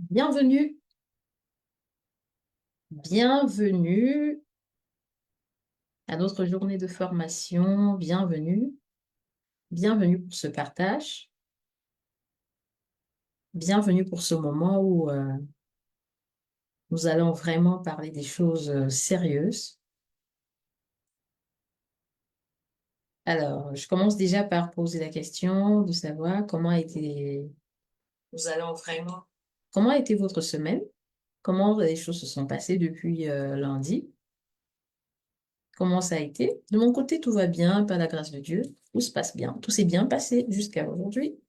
Bienvenue, bienvenue à notre journée de formation. Bienvenue, bienvenue pour ce partage. Bienvenue pour ce moment où nous allons vraiment parler des choses sérieuses. Alors, je commence déjà par poser la question de savoir nous allons vraiment, comment a été votre semaine? Comment les choses se sont passées depuis lundi? Comment ça a été? De mon côté, tout va bien, par la grâce de Dieu. Tout se passe bien. Tout s'est bien passé jusqu'à aujourd'hui.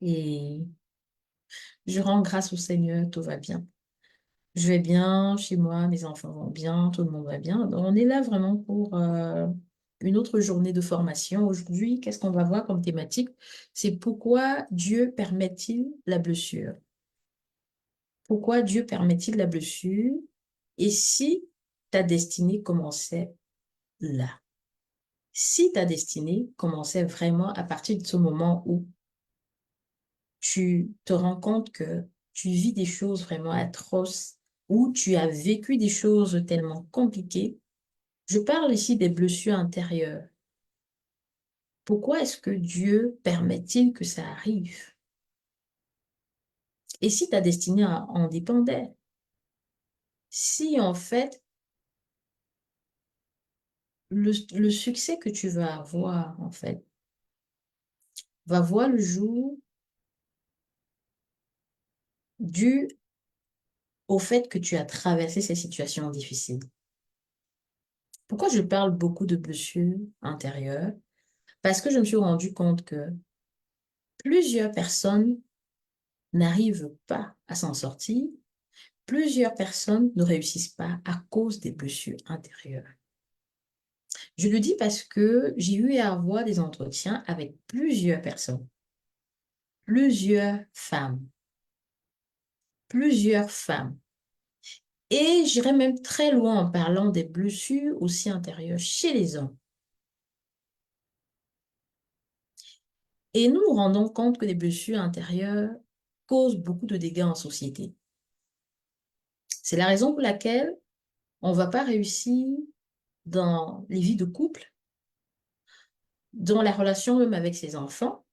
Et je rends grâce au Seigneur, tout va bien. Je vais bien chez moi, mes enfants vont bien, tout le monde va bien. Donc, on est là vraiment pour une autre journée de formation. Aujourd'hui, qu'est-ce qu'on va voir comme thématique? C'est pourquoi Dieu permet-il la blessure? Pourquoi Dieu permet-il la blessure? Et si ta destinée commençait là? Si ta destinée commençait vraiment à partir de ce moment où tu te rends compte que tu vis des choses vraiment atroces, où tu as vécu des choses tellement compliquées. Je parle ici des blessures intérieures. Pourquoi est-ce que Dieu permet-il que ça arrive? Et si ta destinée en dépendait? Si en fait, le succès que tu vas avoir, en fait, va voir le jour dû au fait que tu as traversé ces situations difficiles. Pourquoi je parle beaucoup de blessures intérieures? Parce que je me suis rendu compte que plusieurs personnes n'arrivent pas à s'en sortir, plusieurs personnes ne réussissent pas à cause des blessures intérieures. Je le dis parce que j'ai eu à avoir des entretiens avec plusieurs personnes, plusieurs femmes, plusieurs femmes. Et j'irais même très loin en parlant des blessures aussi intérieures chez les hommes. Et nous nous rendons compte que les blessures intérieures causent beaucoup de dégâts en société. C'est la raison pour laquelle on ne va pas réussir dans les vies de couple, dans la relation même avec ses enfants,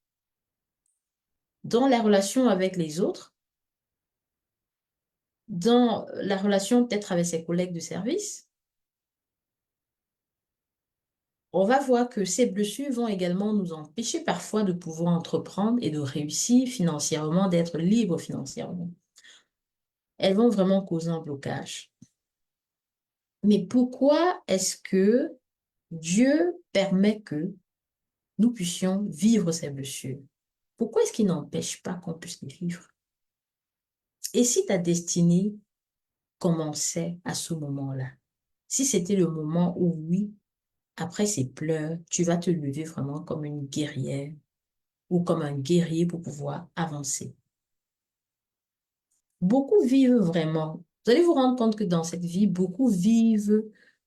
dans la relation avec les autres, dans la relation peut-être avec ses collègues de service. On va voir que ces blessures vont également nous empêcher parfois de pouvoir entreprendre et de réussir financièrement, d'être libre financièrement. Elles vont vraiment causer un blocage. Mais pourquoi est-ce que Dieu permet que nous puissions vivre ces blessures? Pourquoi est-ce qu'il n'empêche pas qu'on puisse les vivre? Et si ta destinée commençait à ce moment-là? Si c'était le moment où, oui, après ces pleurs, tu vas te lever vraiment comme une guerrière ou comme un guerrier pour pouvoir avancer. Beaucoup vivent vraiment. Vous allez vous rendre compte que dans cette vie, beaucoup vivent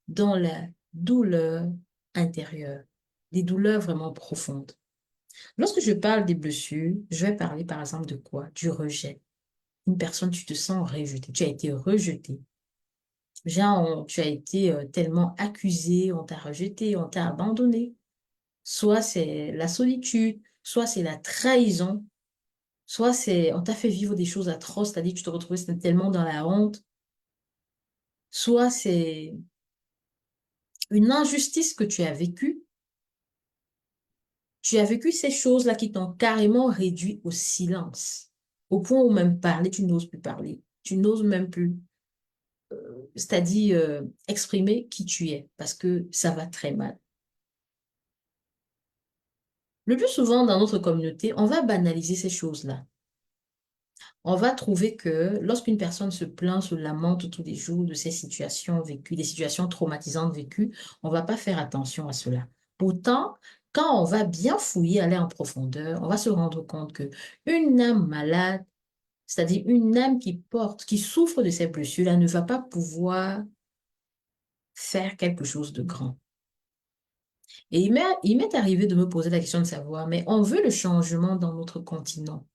dans la douleur intérieure, des douleurs vraiment profondes. Lorsque je parle des blessures, je vais parler par exemple de quoi? Du rejet. Une personne, tu te sens rejeté, tu as été rejeté. Genre, tu as été tellement accusé, on t'a rejeté, on t'a abandonné. Soit c'est la solitude, soit c'est la trahison, soit c'est on t'a fait vivre des choses atroces, c'est-à-dire que tu te retrouvais tellement dans la honte, soit c'est une injustice que tu as vécu ces choses-là qui t'ont carrément réduit au silence, au point où même parler, tu n'oses plus parler, tu n'oses même plus, c'est-à-dire exprimer qui tu es, parce que ça va très mal. Le plus souvent dans notre communauté, on va banaliser ces choses-là. On va trouver que lorsqu'une personne se plaint, se lamente tous les jours de ces situations vécues, des situations traumatisantes vécues, on ne va pas faire attention à cela. Pourtant, quand on va bien fouiller, aller en profondeur, on va se rendre compte que une âme malade, c'est-à-dire une âme qui porte, qui souffre de ces blessures-là, ne va pas pouvoir faire quelque chose de grand. Et il m'est arrivé de me poser la question de savoir, mais on veut le changement dans notre continent.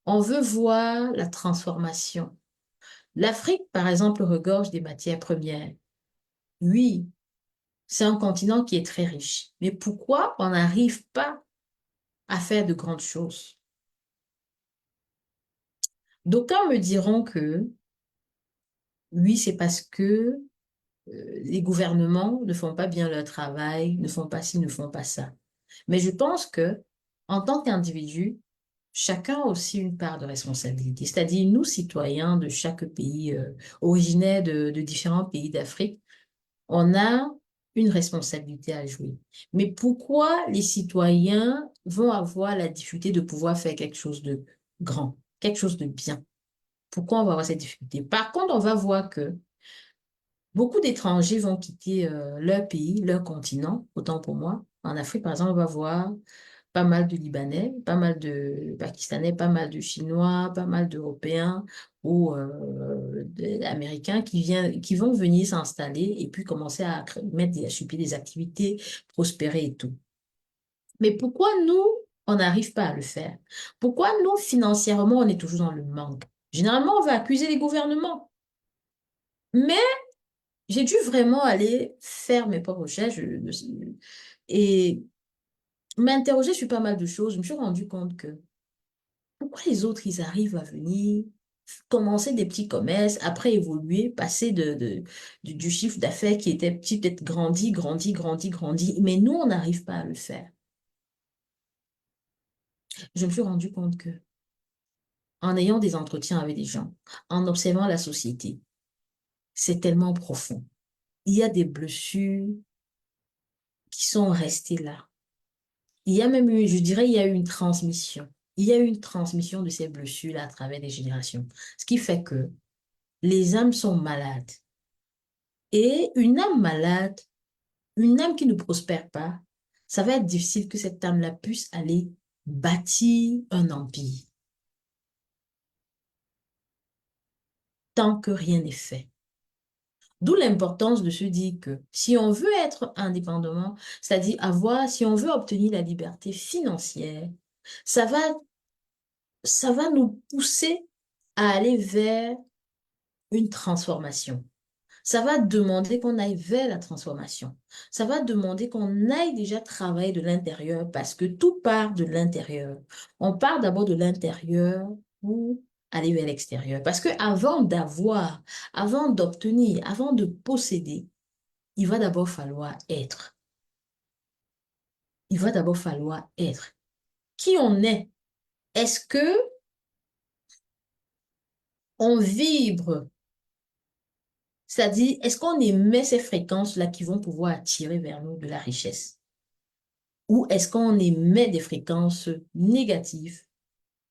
On veut voir la transformation. L'Afrique, par exemple, regorge des matières premières. Oui, c'est un continent qui est très riche. Mais pourquoi on n'arrive pas à faire de grandes choses? D'aucuns me diront que oui, c'est parce que les gouvernements ne font pas bien leur travail, ne font pas ci, ne font pas ça. Mais je pense que, en tant qu'individu, chacun a aussi une part de responsabilité. C'est-à-dire, nous, citoyens de chaque pays, originaires de différents pays d'Afrique, on a une responsabilité à jouer. Mais pourquoi les citoyens vont avoir la difficulté de pouvoir faire quelque chose de grand, quelque chose de bien? Pourquoi on va avoir cette difficulté? Par contre, on va voir que beaucoup d'étrangers vont quitter leur pays, leur continent, autant pour moi. En Afrique, par exemple, on va voir pas mal de Libanais, pas mal de Pakistanais, pas mal de Chinois, pas mal d'Européens ou d'Américains qui vont venir s'installer et puis commencer à à subir des activités, prospérer et tout. Mais pourquoi nous, on n'arrive pas à le faire? Pourquoi nous, financièrement, on est toujours dans le manque? Généralement, on va accuser les gouvernements. Mais j'ai dû vraiment aller faire mes propres recherches et m'interroger sur pas mal de choses. Je me suis rendu compte que pourquoi les autres, ils arrivent à venir commencer des petits commerces, après évoluer, passer du chiffre d'affaires qui était petit, peut-être grandi, grandi, grandi, grandi, mais nous, on n'arrive pas à le faire. Je me suis rendu compte que en ayant des entretiens avec des gens, en observant la société, c'est tellement profond. Il y a des blessures qui sont restées là. Il y a même eu, je dirais, il y a eu une transmission. Il y a eu une transmission de ces blessures-là à travers les générations. Ce qui fait que les âmes sont malades. Et une âme malade, une âme qui ne prospère pas, ça va être difficile que cette âme-là puisse aller bâtir un empire tant que rien n'est fait. D'où l'importance de se dire que si on veut être indépendant, c'est-à-dire si on veut obtenir la liberté financière, ça va, ça va nous pousser à aller vers une transformation. Ça va demander qu'on aille vers la transformation. Ça va demander qu'on aille déjà travailler de l'intérieur parce que tout part de l'intérieur. On part d'abord de l'intérieur pour aller vers l'extérieur. Parce que avant d'avoir, avant d'obtenir, avant de posséder, il va d'abord falloir être. Il va d'abord falloir être. Qui on est? Est-ce que on vibre? C'est-à-dire, est-ce qu'on émet ces fréquences-là qui vont pouvoir attirer vers nous de la richesse? Ou est-ce qu'on émet des fréquences négatives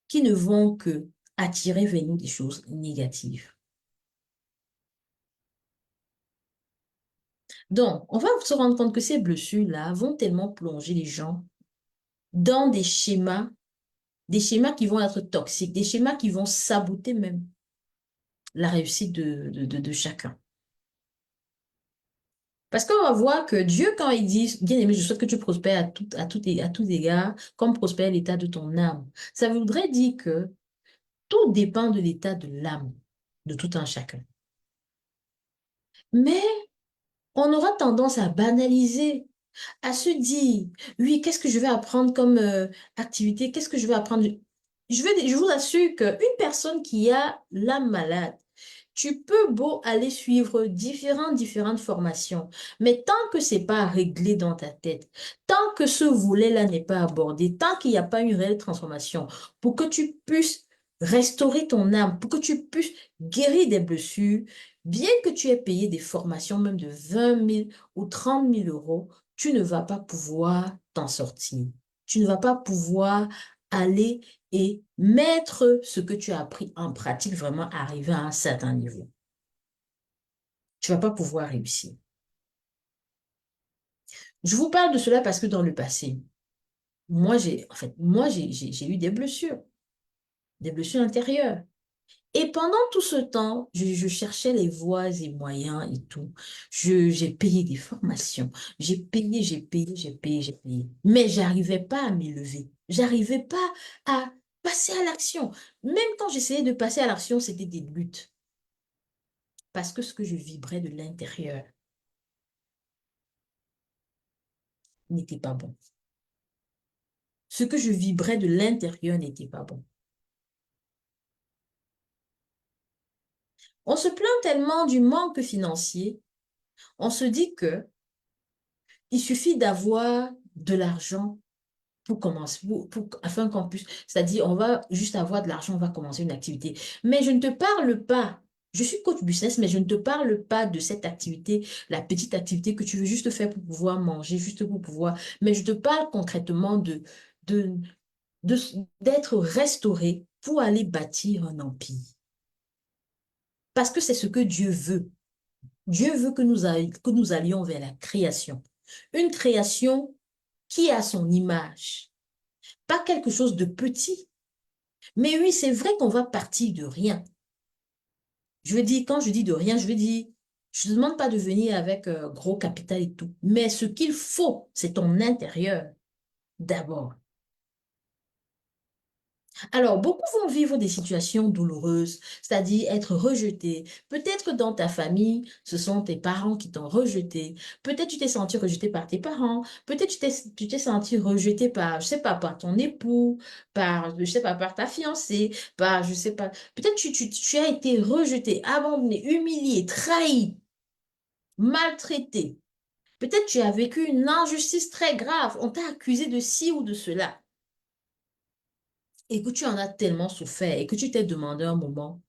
qui ne vont que attirer vers nous des choses négatives? Donc, on va se rendre compte que ces blessures-là vont tellement plonger les gens dans des schémas qui vont être toxiques, des schémas qui vont saboter même la réussite de chacun. Parce qu'on va voir que Dieu, quand il dit, bien-aimé, je souhaite que tu prospères à tous égards, comme prospère l'état de ton âme. Ça voudrait dire que tout dépend de l'état de l'âme de tout un chacun. Mais on aura tendance à banaliser, à se dire, oui, qu'est-ce que je vais apprendre comme activité? Qu'est-ce que je vais apprendre? Je vous assure qu'une personne qui a l'âme malade, tu peux beau aller suivre différentes formations, mais tant que c'est pas réglé dans ta tête, tant que ce volet-là n'est pas abordé, tant qu'il n'y a pas une réelle transformation, pour que tu puisses restaurer ton âme, pour que tu puisses guérir des blessures, bien que tu aies payé des formations même de 20 000 ou 30 000 euros, tu ne vas pas pouvoir t'en sortir. Tu ne vas pas pouvoir aller et mettre ce que tu as appris en pratique, vraiment arriver à un certain niveau. Tu ne vas pas pouvoir réussir. Je vous parle de cela parce que dans le passé, moi, j'ai eu des blessures intérieures. Et pendant tout ce temps, je cherchais les voies et moyens et tout. J'ai payé des formations. J'ai payé. Mais j'arrivais pas à m'élever. J'arrivais pas à Passer à l'action. Même quand j'essayais de passer à l'action, c'était des luttes. Parce que ce que je vibrais de l'intérieur n'était pas bon. Ce que je vibrais de l'intérieur n'était pas bon. On se plaint tellement du manque financier, on se dit que il suffit d'avoir de l'argent pour commencer, afin qu'on puisse, c'est-à-dire on va juste avoir de l'argent, on va commencer une activité. Mais je ne te parle pas, je suis coach business, mais je ne te parle pas de cette activité, la petite activité que tu veux juste faire pour pouvoir manger, juste pour pouvoir, mais je te parle concrètement de, de, d'être restauré pour aller bâtir un empire. Parce que c'est ce que Dieu veut. Dieu veut que nous allions vers la création. Une création qui a son image. Pas quelque chose de petit. Mais oui, c'est vrai qu'on va partir de rien. Je veux dire, quand je dis de rien, je veux dire, je ne te demande pas de venir avec gros capital et tout. Mais ce qu'il faut, c'est ton intérieur d'abord. Alors, beaucoup vont vivre des situations douloureuses, c'est-à-dire être rejetés. Peut-être dans ta famille, ce sont tes parents qui t'ont rejeté. Peut-être tu t'es senti rejeté par tes parents. Peut-être tu t'es senti rejeté par, je sais pas, par ton époux, par, je sais pas, par ta fiancée, par, je sais pas. Peut-être tu as été rejeté, abandonné, humilié, trahi, maltraité. Peut-être tu as vécu une injustice très grave. On t'a accusé de ci ou de cela. Et que tu en as tellement souffert et que tu t'es demandé un moment,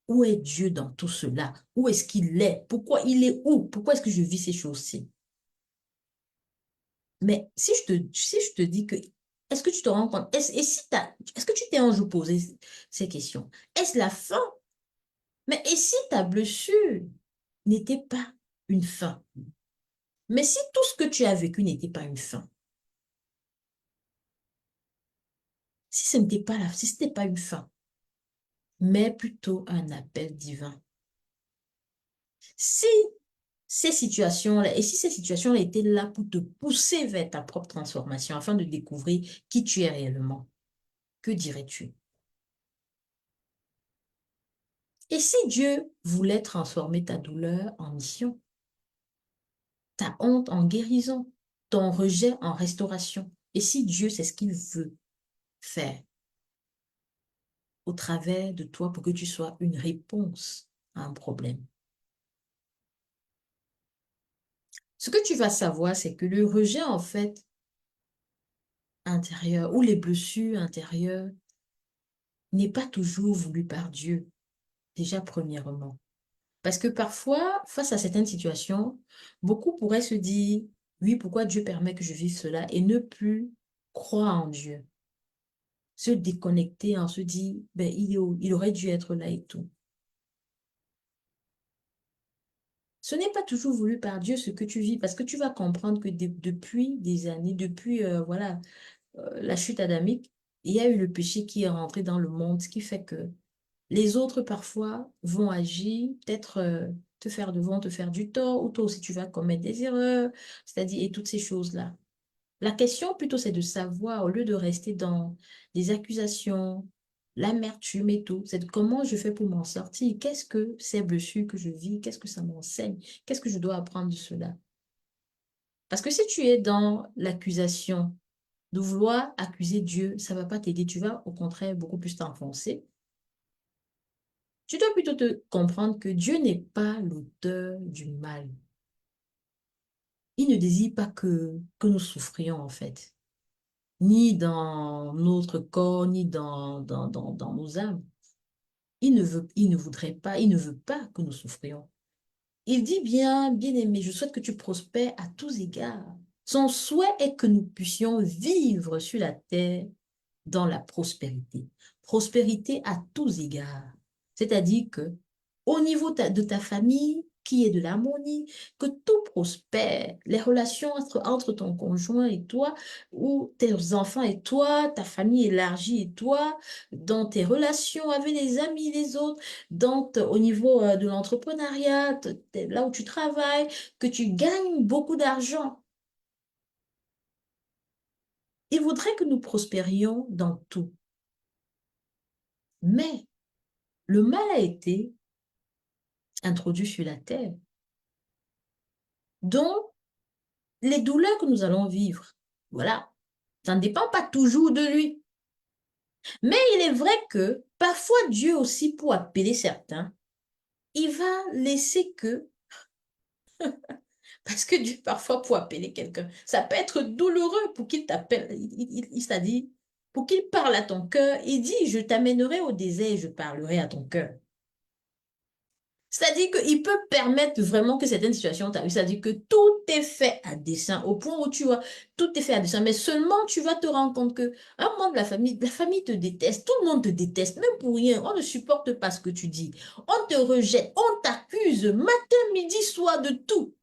où est Dieu dans tout cela? Où est-ce qu'il est? Pourquoi il est où? Pourquoi est-ce que je vis ces choses-ci? Mais si je te dis que, est-ce que tu te rends compte? Est-ce que tu t'es un jour posé ces questions? Est-ce la fin? Mais et si ta blessure n'était pas une fin? Mais si tout ce que tu as vécu n'était pas une fin? Si ce n'était pas si ce n'était pas une fin, mais plutôt un appel divin. Si ces situations-là, et si ces situations-là étaient là pour te pousser vers ta propre transformation afin de découvrir qui tu es réellement, que dirais-tu? Et si Dieu voulait transformer ta douleur en mission, ta honte en guérison, ton rejet en restauration, et si Dieu, c'est ce qu'il veut faire au travers de toi pour que tu sois une réponse à un problème? Ce que tu vas savoir, c'est que le rejet, en fait, intérieur, ou les blessures intérieures, n'est pas toujours voulu par Dieu. Déjà, premièrement. Parce que parfois, face à certaines situations, beaucoup pourraient se dire, oui, pourquoi Dieu permet que je vive cela et ne plus croire en Dieu. Se déconnecter en se dit, ben, il aurait dû être là et tout. Ce n'est pas toujours voulu par Dieu ce que tu vis, parce que tu vas comprendre que depuis des années, depuis voilà, la chute adamique, il y a eu le péché qui est rentré dans le monde, ce qui fait que les autres, parfois, vont agir, peut-être vont te faire du tort, ou toi aussi, tu vas commettre des erreurs, c'est-à-dire, et toutes ces choses-là. La question, plutôt, c'est de savoir, au lieu de rester dans des accusations, l'amertume et tout, c'est de comment je fais pour m'en sortir. Qu'est-ce que ces blessures que je vis, qu'est-ce que ça m'enseigne? Qu'est-ce que je dois apprendre de cela? Parce que si tu es dans l'accusation, de vouloir accuser Dieu, ça ne va pas t'aider. Tu vas, au contraire, beaucoup plus t'enfoncer. Tu dois plutôt te comprendre que Dieu n'est pas l'auteur du mal. Il ne désire pas que nous souffrions, en fait, ni dans notre corps, ni dans nos âmes. Il ne voudrait pas, il ne veut pas que nous souffrions. Il dit bien, bien aimé, je souhaite que tu prospères à tous égards. Son souhait est que nous puissions vivre sur la terre dans la prospérité. Prospérité à tous égards. C'est-à-dire que au niveau de ta famille, qui est de l'harmonie, que tout prospère, les relations entre ton conjoint et toi, ou tes enfants et toi, ta famille élargie et toi, dans tes relations avec les amis, les autres, au niveau de l'entrepreneuriat, là où tu travailles, que tu gagnes beaucoup d'argent. Il voudrait que nous prospérions dans tout. Mais le mal a été introduit sur la terre. Donc, les douleurs que nous allons vivre, voilà, ça ne dépend pas toujours de lui. Mais il est vrai que parfois Dieu aussi, pour appeler certains, il va laisser que, parce que Dieu, parfois, pour appeler quelqu'un, ça peut être douloureux pour qu'il t'appelle, c'est-à-dire, pour qu'il parle à ton cœur. Il dit, je t'amènerai au désert et je parlerai à ton cœur. C'est-à-dire qu'il peut permettre vraiment que certaines situations t'arrivent. C'est-à-dire que tout est fait à dessein, au point où tu vois, tout est fait à dessein. Mais seulement tu vas te rendre compte que un moment de la famille te déteste, tout le monde te déteste, même pour rien. On ne supporte pas ce que tu dis. On te rejette, on t'accuse matin, midi, soir de tout.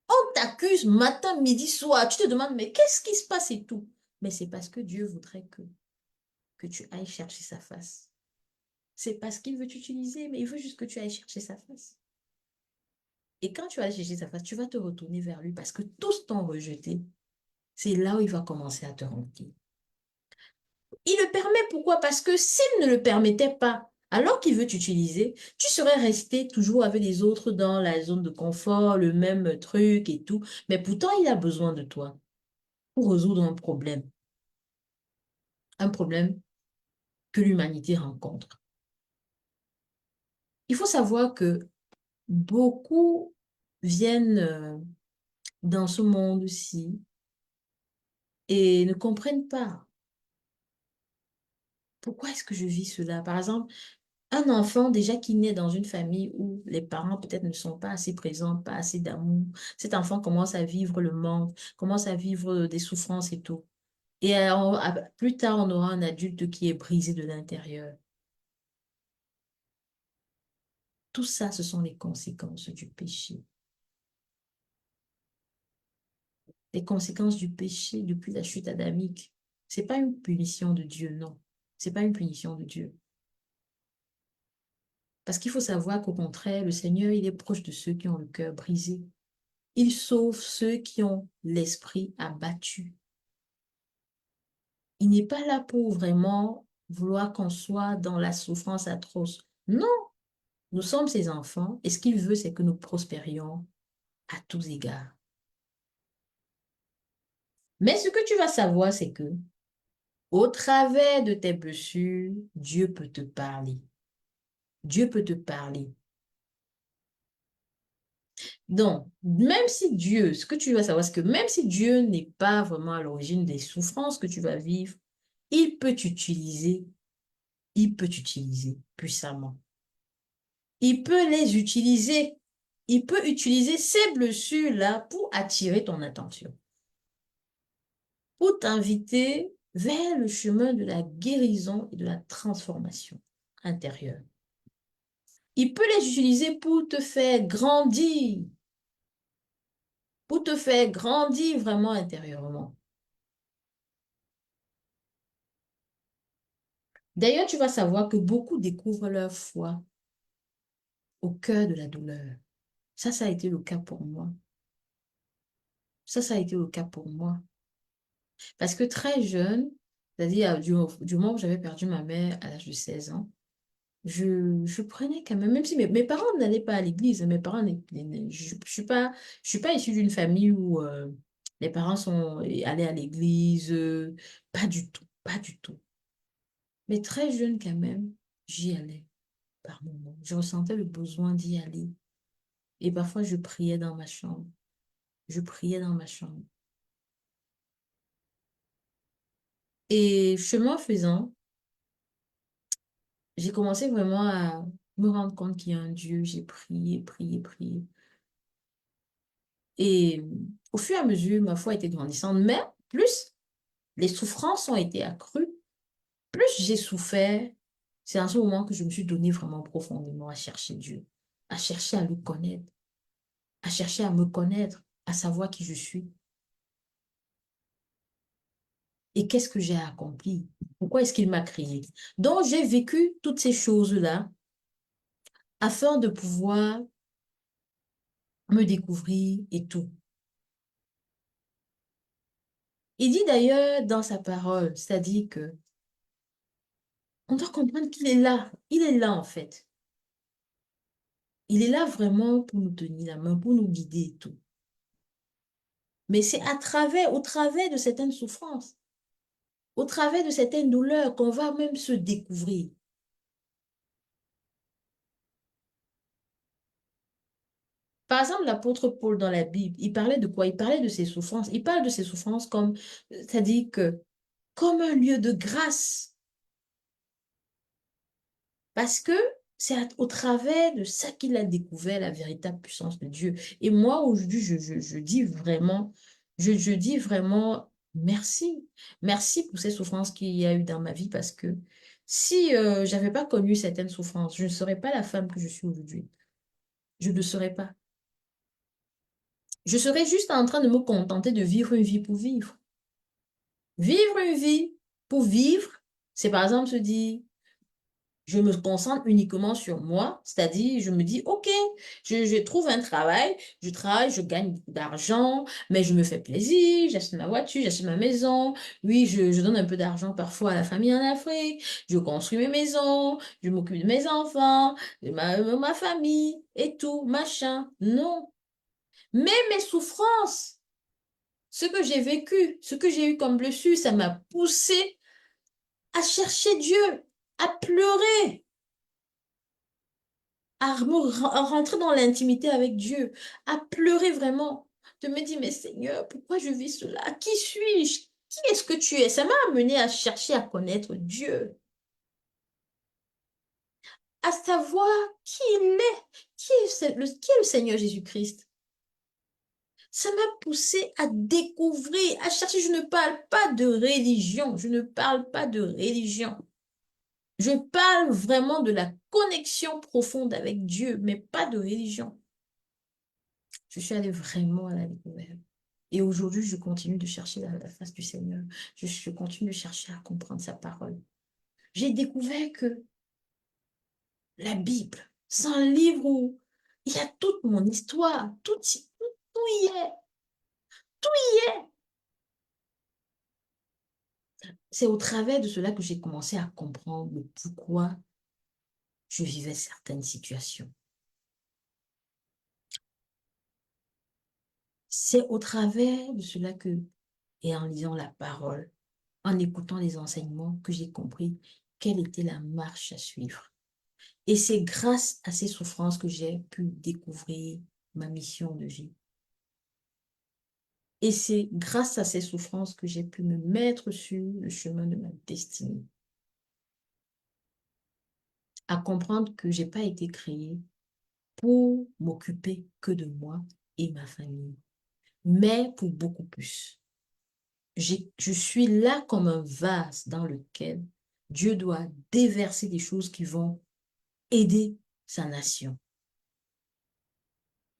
On t'accuse matin, midi, soir. Tu te demandes, mais qu'est-ce qui se passe et tout? Mais c'est parce que Dieu voudrait que tu ailles chercher sa face. C'est parce qu'il veut t'utiliser, mais il veut juste que tu ailles chercher sa face. Et quand tu vas aller chercher sa face, tu vas te retourner vers lui parce que tous t'ont rejeté. C'est là où il va commencer à te remplir. Il le permet pourquoi? Parce que s'il ne le permettait pas, alors qu'il veut t'utiliser, tu serais resté toujours avec les autres dans la zone de confort, le même truc et tout. Mais pourtant, il a besoin de toi pour résoudre un problème que l'humanité rencontre. Il faut savoir que beaucoup viennent dans ce monde-ci et ne comprennent pas pourquoi est-ce que je vis cela. Par exemple, un enfant déjà qui naît dans une famille où les parents peut-être ne sont pas assez présents, pas assez d'amour, cet enfant commence à vivre le manque, commence à vivre des souffrances et tout. Et plus tard, on aura un adulte qui est brisé de l'intérieur. Tout ça, ce sont les conséquences du péché. Les conséquences du péché depuis la chute adamique. C'est pas une punition de Dieu, non. C'est pas une punition de Dieu. Parce qu'il faut savoir qu'au contraire, le Seigneur, il est proche de ceux qui ont le cœur brisé. Il sauve ceux qui ont l'esprit abattu. Il n'est pas là pour vraiment vouloir qu'on soit dans la souffrance atroce. Non, nous sommes ses enfants et ce qu'il veut, c'est que nous prospérions à tous égards. Mais ce que tu vas savoir, c'est que au travers de tes blessures, Dieu peut te parler. Dieu peut te parler. Donc, même si Dieu, ce que tu vas savoir, c'est que même si Dieu n'est pas vraiment à l'origine des souffrances que tu vas vivre, il peut t'utiliser, il peut t'utiliser puissamment. Il peut les utiliser. Il peut utiliser ces blessures-là pour attirer ton attention, pour t'inviter vers le chemin de la guérison et de la transformation intérieure. Il peut les utiliser pour te faire grandir vraiment intérieurement. D'ailleurs, tu vas savoir que beaucoup découvrent leur foi au cœur de la douleur. Ça a été le cas pour moi. Ça a été le cas pour moi. Parce que très jeune, c'est-à-dire du moment où j'avais perdu ma mère à l'âge de 16 ans, je prenais quand même si mes parents n'allaient pas à l'église, mes parents, je suis pas issue d'une famille où les parents sont allés à l'église, pas du tout, pas du tout. Mais très jeune quand même, j'y allais par moments. Je ressentais le besoin d'y aller. Et parfois, je priais dans ma chambre. Je priais dans ma chambre. Et chemin faisant, j'ai commencé vraiment à me rendre compte qu'il y a un Dieu. J'ai prié, prié, prié. Et au fur et à mesure, ma foi était grandissante. Mais plus les souffrances ont été accrues, plus j'ai souffert. C'est en ce moment que je me suis donné vraiment profondément à chercher Dieu, à chercher à le connaître, à chercher à me connaître, à savoir qui je suis et qu'est-ce que j'ai accompli. Pourquoi est-ce qu'il m'a créé? Donc, j'ai vécu toutes ces choses-là afin de pouvoir me découvrir et tout. Il dit d'ailleurs dans sa parole, c'est-à-dire que On doit comprendre qu'il est là. Il est là, en fait. Il est là vraiment pour nous tenir la main, pour nous guider et tout. Mais c'est au travers de certaines souffrances, au travers de certaines douleurs qu'on va même se découvrir. Par exemple, l'apôtre Paul dans la Bible, il parlait de quoi? Il parlait de ses souffrances. Il parle de ses souffrances comme, c'est-à-dire que, comme un lieu de grâce. Parce que c'est au travers de ça qu'il a découvert la véritable puissance de Dieu. Et moi, aujourd'hui, je dis vraiment, je dis vraiment merci. Merci pour ces souffrances qu'il y a eu dans ma vie parce que si j'avais pas connu certaines souffrances, je ne serais pas la femme que je suis aujourd'hui. Je ne serais pas. Je serais juste en train de me contenter de vivre une vie pour vivre. Vivre une vie pour vivre, c'est par exemple se dire, je me concentre uniquement sur moi, c'est-à-dire je me dis, OK, je trouve un travail, je travaille, je gagne beaucoup d'argent, mais je me fais plaisir, j'achète ma voiture, j'achète ma maison, oui, je donne un peu d'argent parfois à la famille en Afrique, je construis mes maisons, je m'occupe de mes enfants, de ma famille et tout, machin. Non. Mais mes souffrances, ce que j'ai vécu, ce que j'ai eu comme blessure, ça m'a poussé à chercher Dieu, à pleurer, à rentrer dans l'intimité avec Dieu, à pleurer vraiment, de me dire, mais Seigneur, pourquoi je vis cela? Qui suis-je? Qui est-ce que tu es? Ça m'a amené à chercher à connaître Dieu, à savoir qui il est, qui est le Seigneur Jésus-Christ. Ça m'a poussé à découvrir, à chercher. Je ne parle pas de religion, je ne parle pas de religion. Je parle vraiment de la connexion profonde avec Dieu, mais pas de religion. Je suis allée vraiment à la découverte. Et aujourd'hui, je continue de chercher la face du Seigneur. Je continue de chercher à comprendre sa parole. J'ai découvert que la Bible, c'est un livre où il y a toute mon histoire, tout y est, tout y est. C'est au travers de cela que j'ai commencé à comprendre le pourquoi je vivais certaines situations. C'est au travers de cela que, et en lisant la parole, en écoutant les enseignements, que j'ai compris quelle était la marche à suivre. Et c'est grâce à ces souffrances que j'ai pu découvrir ma mission de vie. Et c'est grâce à ces souffrances que j'ai pu me mettre sur le chemin de ma destinée. À comprendre que j'ai pas été créée pour m'occuper que de moi et ma famille, mais pour beaucoup plus. Je suis là comme un vase dans lequel Dieu doit déverser des choses qui vont aider sa nation.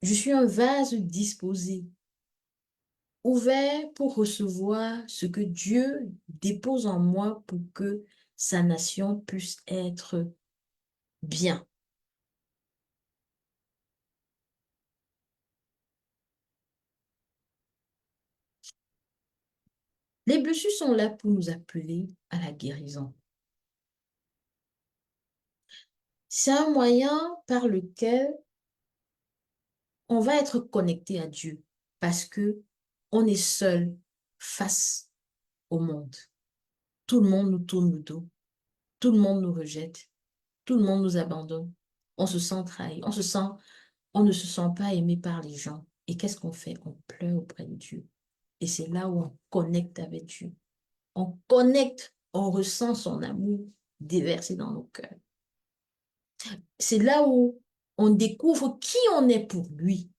Je suis un vase disposé, ouvert pour recevoir ce que Dieu dépose en moi pour que sa nation puisse être bien. Les blessures sont là pour nous appeler à la guérison. C'est un moyen par lequel on va être connecté à Dieu parce que on est seul face au monde. Tout le monde nous tourne le dos, tout le monde nous rejette, tout le monde nous abandonne. On se sent trahi, on ne se sent pas aimé par les gens. Et qu'est-ce qu'on fait? On pleure auprès de Dieu. Et c'est là où on connecte avec Dieu. On connecte, on ressent son amour déversé dans nos cœurs. C'est là où on découvre qui on est pour lui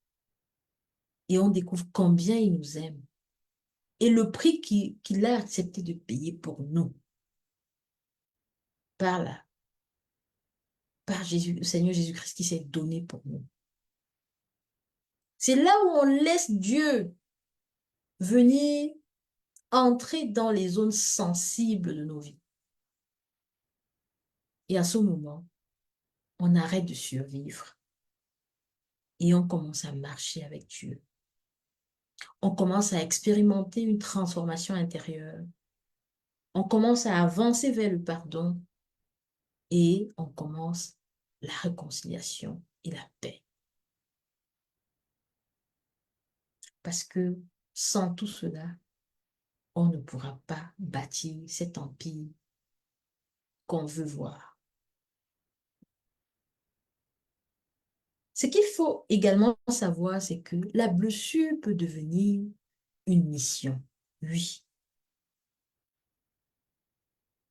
et on découvre combien il nous aime et le prix qu'il a accepté de payer pour nous par là, par Jésus, le Seigneur Jésus-Christ qui s'est donné pour nous. C'est là où on laisse Dieu venir entrer dans les zones sensibles de nos vies. Et à ce moment, on arrête de survivre et on commence à marcher avec Dieu. On commence à expérimenter une transformation intérieure. On commence à avancer vers le pardon et on commence la réconciliation et la paix. Parce que sans tout cela, on ne pourra pas bâtir cet empire qu'on veut voir. Ce qu'il faut également savoir, c'est que la blessure peut devenir une mission. Oui.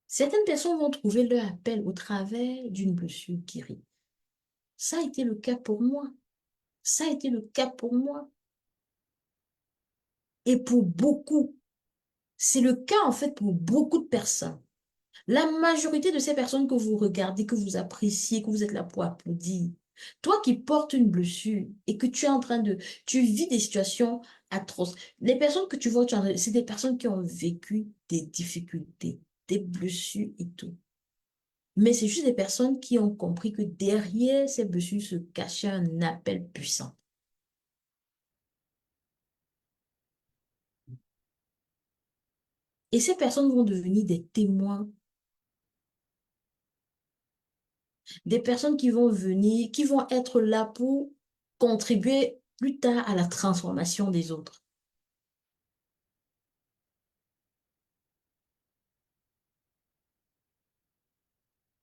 Certaines personnes vont trouver leur appel au travers d'une blessure guérie. Ça a été le cas pour moi. Ça a été le cas pour moi. Et pour beaucoup, c'est le cas en fait pour beaucoup de personnes. La majorité de ces personnes que vous regardez, que vous appréciez, que vous êtes là pour applaudir, toi qui portes une blessure et que tu es en train de, tu vis des situations atroces. Les personnes que tu vois, c'est des personnes qui ont vécu des difficultés, des blessures et tout. Mais c'est juste des personnes qui ont compris que derrière ces blessures se cachait un appel puissant. Et ces personnes vont devenir des témoins, des personnes qui vont venir, qui vont être là pour contribuer plus tard à la transformation des autres.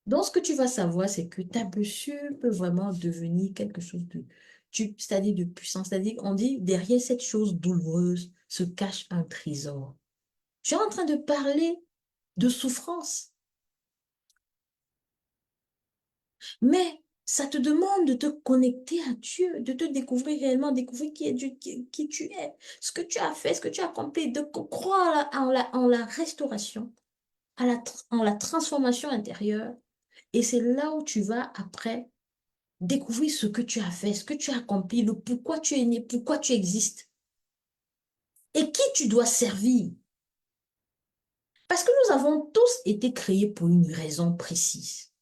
Donc, ce que tu vas savoir, c'est que ta blessure peut vraiment devenir quelque chose de, c'est-à-dire de puissant. C'est-à-dire, on dit, derrière cette chose douloureuse se cache un trésor. Tu es en train de parler de souffrance, mais ça te demande de te connecter à Dieu, de te découvrir réellement, découvrir qui est Dieu, qui tu es, ce que tu as fait, ce que tu as accompli, de croire en la restauration, en la transformation intérieure. Et c'est là où tu vas après découvrir ce que tu as fait, ce que tu as accompli, le pourquoi tu es né, pourquoi tu existes et qui tu dois servir. Parce que nous avons tous été créés pour une raison précise.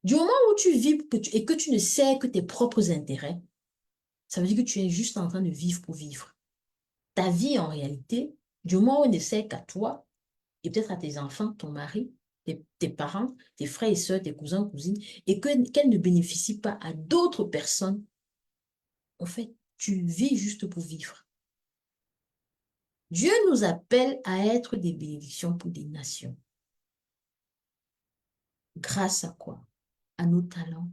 Du moment où tu vis et que tu ne sais que tes propres intérêts, ça veut dire que tu es juste en train de vivre pour vivre. Ta vie, en réalité, du moment où elle ne sert qu'à toi, et peut-être à tes enfants, ton mari, tes parents, tes frères et sœurs, tes cousins, cousines, et qu'elle ne bénéficie pas à d'autres personnes, en fait, tu vis juste pour vivre. Dieu nous appelle à être des bénédictions pour des nations. Grâce à quoi? À nos talents,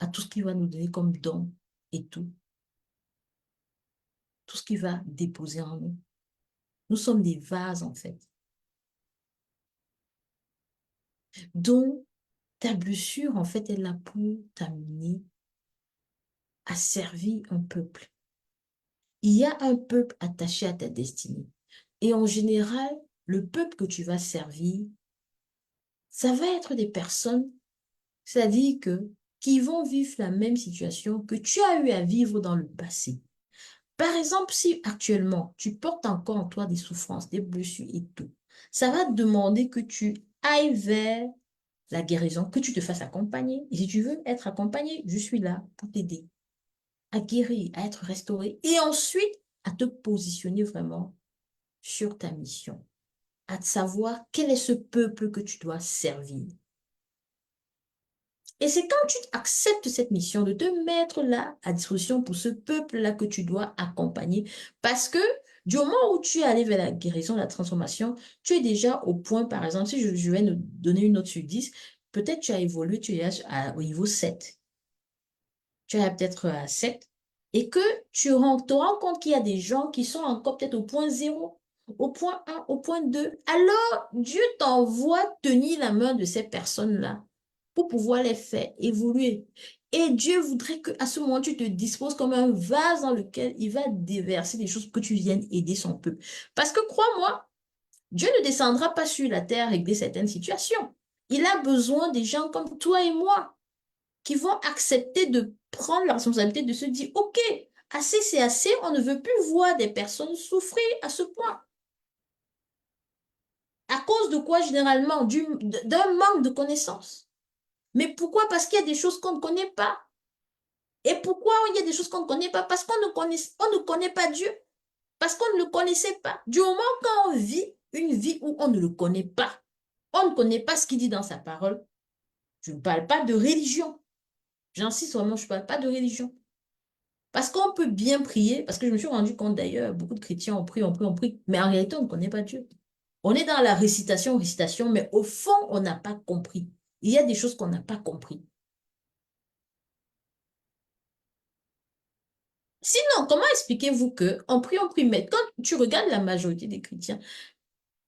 à tout ce qu'il va nous donner comme don et tout, tout ce qu'il va déposer en nous. Nous sommes des vases, en fait. Donc, ta blessure, en fait, est là pour t'amener à servir un peuple. Il y a un peuple attaché à ta destinée. Et en général, le peuple que tu vas servir, ça va être des personnes, c'est-à-dire que, qui vont vivre la même situation que tu as eu à vivre dans le passé. Par exemple, si actuellement, tu portes encore en toi des souffrances, des blessures et tout, ça va te demander que tu ailles vers la guérison, que tu te fasses accompagner. Et si tu veux être accompagné, je suis là pour t'aider à guérir, à être restauré et ensuite à te positionner vraiment sur ta mission, à savoir quel est ce peuple que tu dois servir. Et c'est quand tu acceptes cette mission de te mettre là à disposition pour ce peuple-là que tu dois accompagner. Parce que du moment où tu es allé vers la guérison, la transformation, tu es déjà au point, par exemple, si je vais nous donner une note sur 10, peut-être tu as évolué, tu es au niveau 7. Tu es peut-être à 7. Et que te rends compte qu'il y a des gens qui sont encore peut-être au point 0, au point 1, au point 2. Alors, Dieu t'envoie tenir la main de ces personnes-là pour pouvoir les faire évoluer. Et Dieu voudrait qu'à ce moment, tu te disposes comme un vase dans lequel il va déverser des choses pour que tu viennes aider son peuple. Parce que crois-moi, Dieu ne descendra pas sur la terre régler certaines situations. Il a besoin des gens comme toi et moi qui vont accepter de prendre la responsabilité de se dire, OK, assez c'est assez, on ne veut plus voir des personnes souffrir à ce point. À cause de quoi, généralement? D'un manque de connaissances. Mais pourquoi? Parce qu'il y a des choses qu'on ne connaît pas. Et pourquoi il y a des choses qu'on ne connaît pas? Parce on ne connaît pas Dieu. Parce qu'on ne le connaissait pas. Du moment quand on vit une vie où on ne le connaît pas, on ne connaît pas ce qu'il dit dans sa parole. Je ne parle pas de religion. J'insiste vraiment, je ne parle pas de religion. Parce qu'on peut bien prier, parce que je me suis rendu compte d'ailleurs, beaucoup de chrétiens ont prié, ont prié, ont prié, mais en réalité, on ne connaît pas Dieu. On est dans la récitation, récitation, mais au fond, on n'a pas compris. Il y a des choses qu'on n'a pas compris. Sinon, comment expliquez-vous que on prie, mais quand tu regardes la majorité des chrétiens,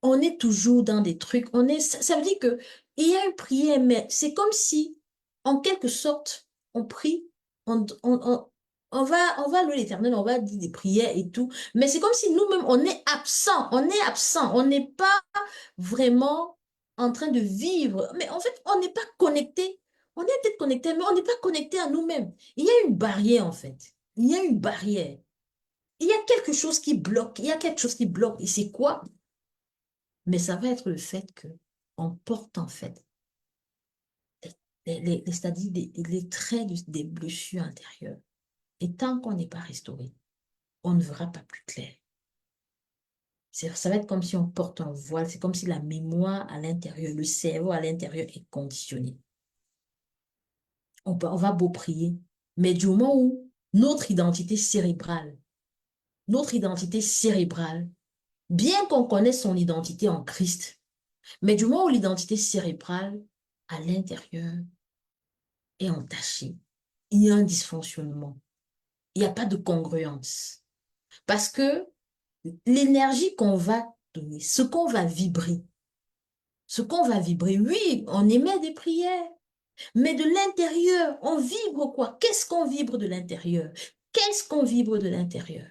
on est toujours dans des trucs, ça veut dire que il y a une prière, mais c'est comme si, en quelque sorte, on prie, on, on, on, on va louer l'Éternel, on va dire des prières et tout, mais c'est comme si nous-mêmes, on est absent, on n'est pas vraiment en train de vivre, mais en fait, on n'est pas connecté, on est peut-être connecté, mais on n'est pas connecté à nous-mêmes. Il y a une barrière, en fait, il y a une barrière. Il y a quelque chose qui bloque, il y a quelque chose qui bloque, et c'est quoi? Mais ça va être le fait que on porte en fait, c'est-à-dire les traits des blessures intérieures. Et tant qu'on n'est pas restauré, on ne verra pas plus clair. Ça va être comme si on porte un voile, c'est comme si la mémoire à l'intérieur, le cerveau à l'intérieur est conditionné. On va beau prier, mais du moment où notre identité cérébrale, bien qu'on connaisse son identité en Christ, mais du moment où l'identité cérébrale à l'intérieur est entachée, il y a un dysfonctionnement. Il n'y a pas de congruence. Parce que l'énergie qu'on va donner, ce qu'on va vibrer, oui, on émet des prières, mais de l'intérieur, on vibre quoi? Qu'est-ce qu'on vibre de l'intérieur? Qu'est-ce qu'on vibre de l'intérieur?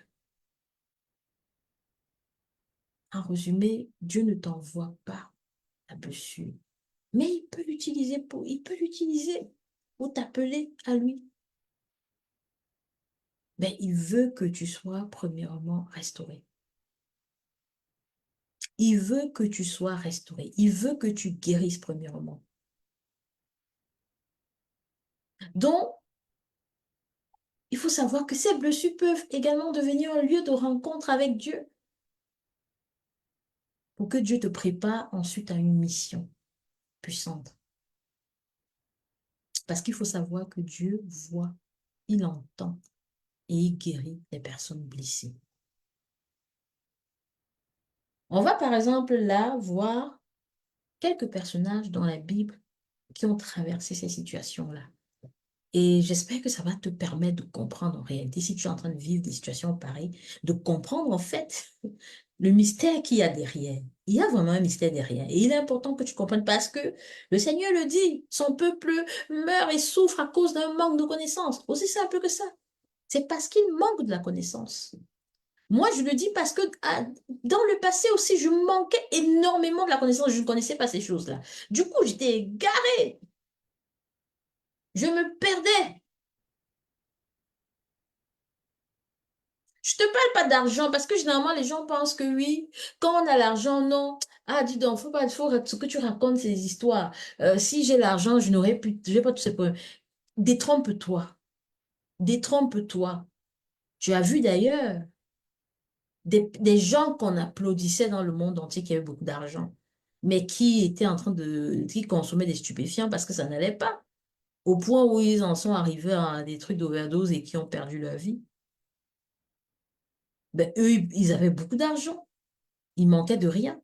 En résumé, Dieu ne t'envoie pas la blessure, mais il peut l'utiliser pour t'appeler à lui. Mais il veut que tu sois premièrement restauré. Il veut que tu sois restauré. Il veut que tu guérisses premièrement. Donc, il faut savoir que ces blessures peuvent également devenir un lieu de rencontre avec Dieu pour que Dieu te prépare ensuite à une mission puissante. Parce qu'il faut savoir que Dieu voit, il entend et il guérit les personnes blessées. On va par exemple là voir quelques personnages dans la Bible qui ont traversé ces situations-là. Et j'espère que ça va te permettre de comprendre en réalité, si tu es en train de vivre des situations pareilles, de comprendre en fait le mystère qu'il y a derrière. Il y a vraiment un mystère derrière. Et il est important que tu comprennes parce que le Seigneur le dit, son peuple meurt et souffre à cause d'un manque de connaissance. Aussi simple que ça. C'est parce qu'il manque de la connaissance. Moi, je le dis parce que dans le passé aussi, je manquais énormément de la connaissance. Je ne connaissais pas ces choses-là. Du coup, j'étais égarée. Je me perdais. Je te parle pas d'argent parce que généralement les gens pensent que oui, quand on a l'argent, non. Ah, dis donc, faut ce que tu racontes ces histoires. Si j'ai l'argent, je n'ai pas tous ces problèmes. Détrompe-toi. Détrompe-toi. Tu as vu d'ailleurs des gens qu'on applaudissait dans le monde entier qui avaient beaucoup d'argent, mais qui consommaient des stupéfiants parce que ça n'allait pas. Au point où ils en sont arrivés à des trucs d'overdose et qui ont perdu leur vie. Ben, eux, ils avaient beaucoup d'argent. Il manquait de rien.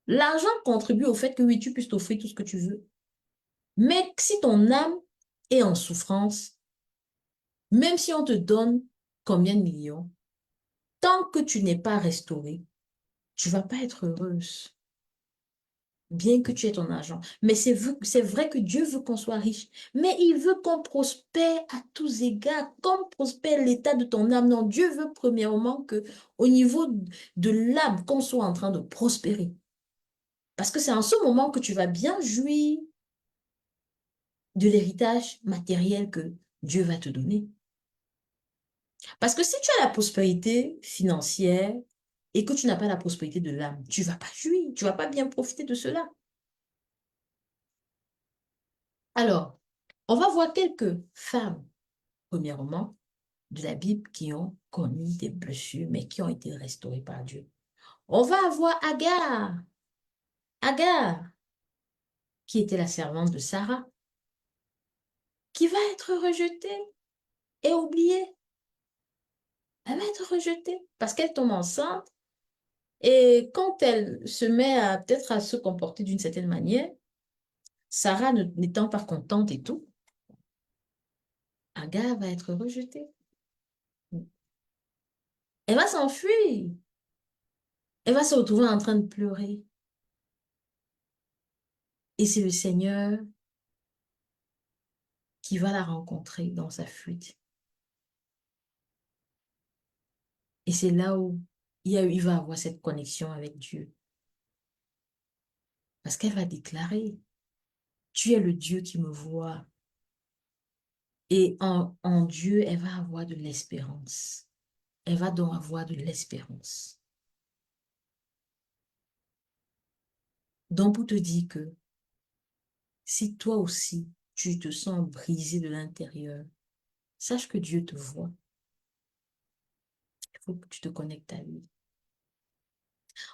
L'argent contribue au fait que oui, tu puisses t'offrir tout ce que tu veux. Mais si ton âme est en souffrance, même si on te donne combien de millions, tant que tu n'es pas restauré, tu vas pas être heureuse, bien que tu aies ton argent. Mais c'est vrai que Dieu veut qu'on soit riche, mais il veut qu'on prospère à tous égards, comme prospère l'état de ton âme. Non, Dieu veut premièrement que au niveau de l'âme, qu'on soit en train de prospérer. Parce que c'est en ce moment que tu vas bien jouir de l'héritage matériel que Dieu va te donner. Parce que si tu as la prospérité financière et que tu n'as pas la prospérité de l'âme, tu ne vas pas jouir, tu ne vas pas bien profiter de cela. Alors, on va voir quelques femmes, premièrement, de la Bible qui ont connu des blessures, mais qui ont été restaurées par Dieu. On va avoir Agar. Agar, qui était la servante de Sarah, qui va être rejetée et oubliée. Elle va être rejetée parce qu'elle tombe enceinte. Et quand elle se met à peut-être à se comporter d'une certaine manière, Sarah n'étant pas contente et tout, Agar va être rejetée. Elle va s'enfuir. Elle va se retrouver en train de pleurer. Et c'est le Seigneur qui va la rencontrer dans sa fuite. Et c'est là où il va avoir cette connexion avec Dieu. Parce qu'elle va déclarer, tu es le Dieu qui me voit. Et en Dieu, elle va avoir de l'espérance. Elle va donc avoir de l'espérance. Donc, pour te dire que si toi aussi, tu te sens brisé de l'intérieur, sache que Dieu te voit. Il faut que tu te connectes à lui.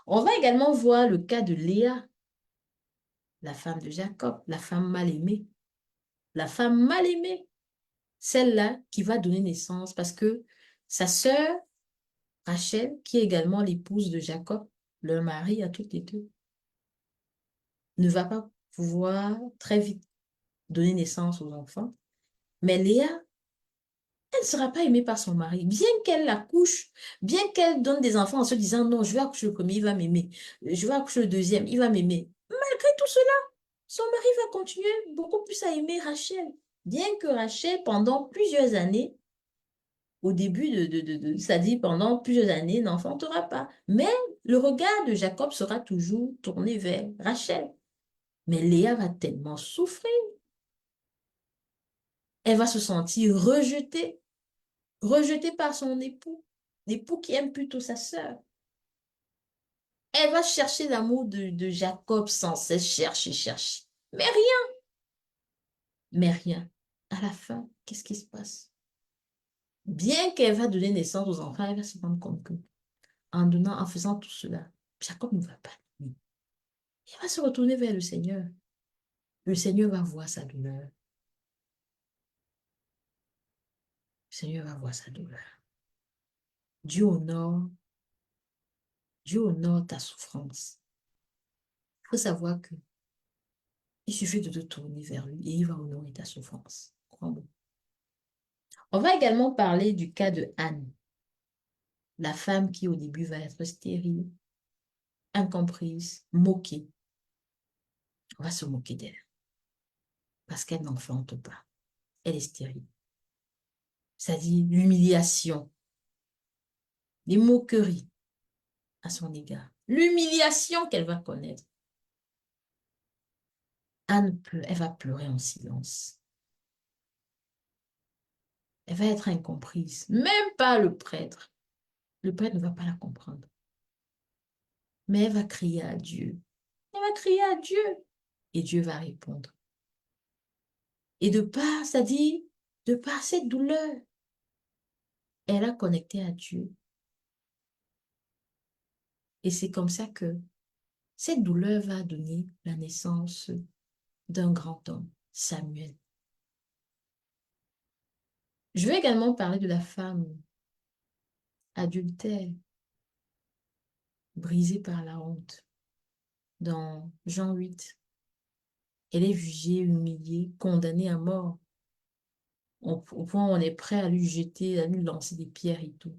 On va également voir le cas de Léa, la femme de Jacob, la femme mal aimée. La femme mal aimée, celle-là qui va donner naissance parce que sa sœur, Rachel, qui est également l'épouse de Jacob, leur mari à toutes les deux, ne va pas pouvoir très vite donner naissance aux enfants. Mais Léa, elle ne sera pas aimée par son mari. Bien qu'elle l'accouche, bien qu'elle donne des enfants en se disant non, je vais accoucher le premier, il va m'aimer. Je vais accoucher le deuxième, il va m'aimer. Malgré tout cela, son mari va continuer beaucoup plus à aimer Rachel. Bien que Rachel, pendant plusieurs années, au début c'est-à-dire pendant plusieurs années, n'enfantera pas. Mais le regard de Jacob sera toujours tourné vers Rachel. Mais Léa va tellement souffrir. Elle va se sentir rejetée, rejetée par son époux, l'époux qui aime plutôt sa sœur. Elle va chercher l'amour de Jacob sans cesse, chercher, chercher. Mais rien, mais rien. À la fin, qu'est-ce qui se passe? Bien qu'elle va donner naissance aux enfants, elle va se rendre compte que en faisant tout cela, Jacob ne va pas l'aimer. Il va se retourner vers le Seigneur. Le Seigneur va voir sa douleur. Le Seigneur va voir sa douleur. Dieu honore, Dieu honore ta souffrance. Il faut savoir que il suffit de te tourner vers lui et il va honorer ta souffrance. Crois-moi. On va également parler du cas de Anne, la femme qui au début va être stérile, incomprise, moquée. On va se moquer d'elle parce qu'elle n'enfante pas. Elle est stérile. C'est-à-dire l'humiliation, les moqueries à son égard, l'humiliation qu'elle va connaître. Anne, elle va pleurer en silence. Elle va être incomprise. Même pas le prêtre. Le prêtre ne va pas la comprendre. Mais elle va crier à Dieu. Elle va crier à Dieu. Et Dieu va répondre. Et de par, c'est-à-dire, de par cette douleur, elle a connecté à Dieu. Et c'est comme ça que cette douleur va donner la naissance d'un grand homme, Samuel. Je vais également parler de la femme adultère, brisée par la honte. Dans Jean 8, elle est jugée, humiliée, condamnée à mort, au point où on est prêt à lui jeter, à lui lancer des pierres et tout.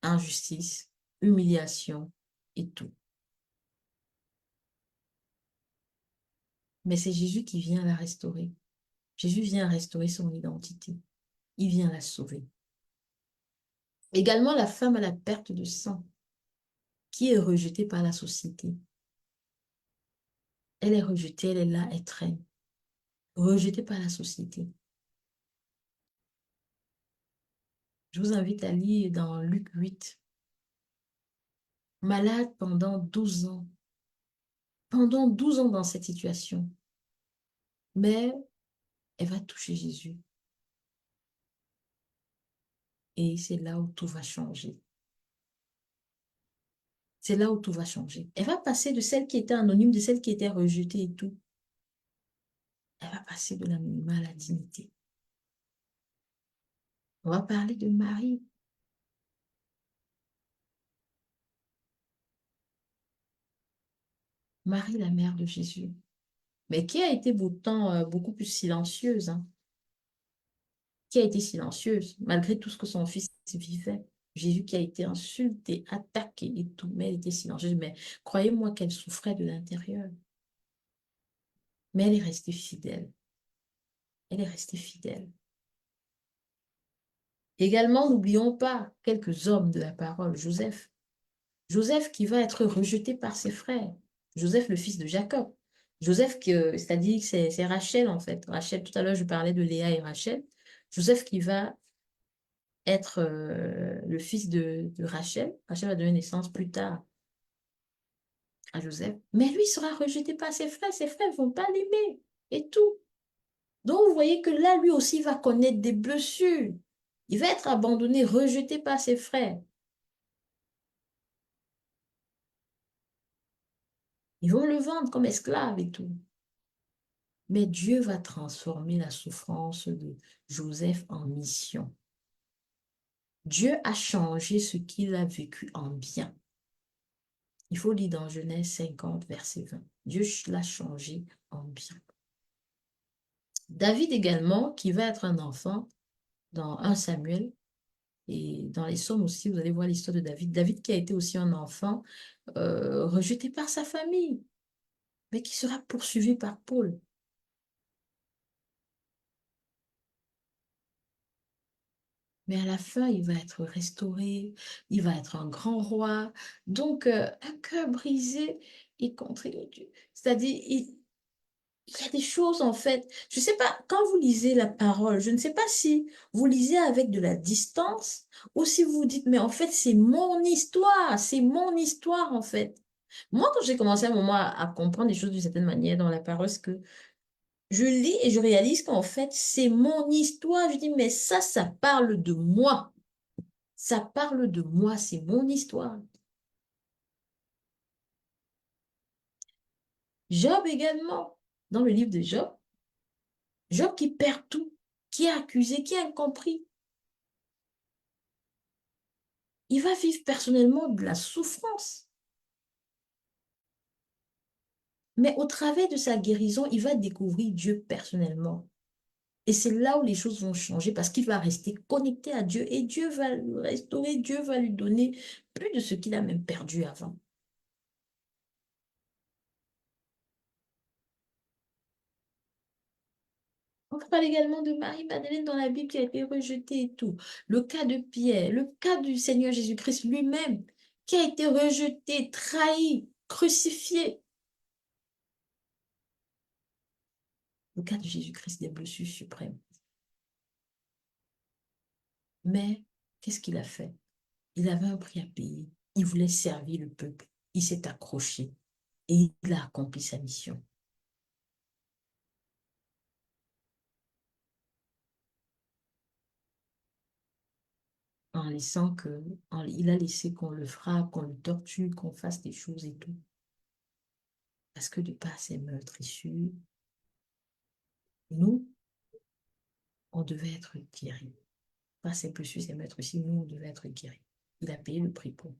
Injustice, humiliation et tout. Mais c'est Jésus qui vient la restaurer. Jésus vient restaurer son identité. Il vient la sauver. Également la femme à la perte de sang, qui est rejetée par la société. Elle est rejetée, elle est là, elle traîne. Rejetée par la société. Je vous invite à lire dans Luc 8. Malade pendant 12 ans. Pendant 12 ans dans cette situation. Mais elle va toucher Jésus. Et c'est là où tout va changer. C'est là où tout va changer. Elle va passer de celle qui était anonyme, de celle qui était rejetée et tout. Elle va passer de l'anonymat à la dignité. On va parler de Marie. Marie, la mère de Jésus. Mais qui a été pourtant beaucoup plus silencieuse, hein, qui a été silencieuse, malgré tout ce que son fils vivait. Jésus qui a été insulté, attaqué et tout, mais elle était silencieuse. Mais croyez-moi qu'elle souffrait de l'intérieur. Mais elle est restée fidèle. Elle est restée fidèle. Également, n'oublions pas quelques hommes de la parole. Joseph. Joseph qui va être rejeté par ses frères. Joseph, le fils de Jacob. Joseph, c'est-à-dire que c'est Rachel en fait. Rachel, tout à l'heure, je parlais de Léa et Rachel. Joseph qui va être le fils de Rachel. Rachel va donner naissance plus tard à Joseph. Mais lui sera rejeté par ses frères. Ses frères ne vont pas l'aimer et tout. Donc, vous voyez que là, lui aussi va connaître des blessures. Il va être abandonné, rejeté par ses frères. Ils vont le vendre comme esclave et tout. Mais Dieu va transformer la souffrance de Joseph en mission. Dieu a changé ce qu'il a vécu en bien. Il faut lire dans Genèse 50, verset 20. Dieu l'a changé en bien. David également, qui va être un enfant dans 1 Samuel, et dans les Psaumes aussi, vous allez voir l'histoire de David. David qui a été aussi un enfant rejeté par sa famille, mais qui sera poursuivi par Paul. Mais à la fin, il va être restauré, il va être un grand roi. Donc, un cœur brisé et contrit Dieu. C'est-à-dire, il y a des choses, en fait. Je ne sais pas, quand vous lisez la parole, je ne sais pas si vous lisez avec de la distance ou si vous vous dites, mais en fait, c'est mon histoire, en fait. Moi, quand j'ai commencé à un moment à comprendre des choses d'une certaine manière dans la parole, c'est que je lis et je réalise qu'en fait, c'est mon histoire. Je dis, mais ça parle de moi. Ça parle de moi, c'est mon histoire. Job également, dans le livre de Job, Job qui perd tout, qui est accusé, qui est incompris. Il va vivre personnellement de la souffrance. Mais au travers de sa guérison, il va découvrir Dieu personnellement. Et c'est là où les choses vont changer parce qu'il va rester connecté à Dieu et Dieu va le restaurer, Dieu va lui donner plus de ce qu'il a même perdu avant. On parle également de Marie-Madeleine dans la Bible qui a été rejetée et tout. Le cas de Pierre, le cas du Seigneur Jésus-Christ lui-même qui a été rejeté, trahi, crucifié. Le cas de Jésus-Christ des blessures suprêmes. Mais qu'est-ce qu'il a fait? Il avait un prix à payer. Il voulait servir le peuple. Il s'est accroché et il a accompli sa mission. En laissant que, il a laissé qu'on le frappe, qu'on le torture, qu'on fasse des choses et tout. Parce que de par ces meurtrissures, nous, on devait être guéris. Pas ces blessures, ces meurtrissures, nous, on devait être guéris. Il a payé le prix pour.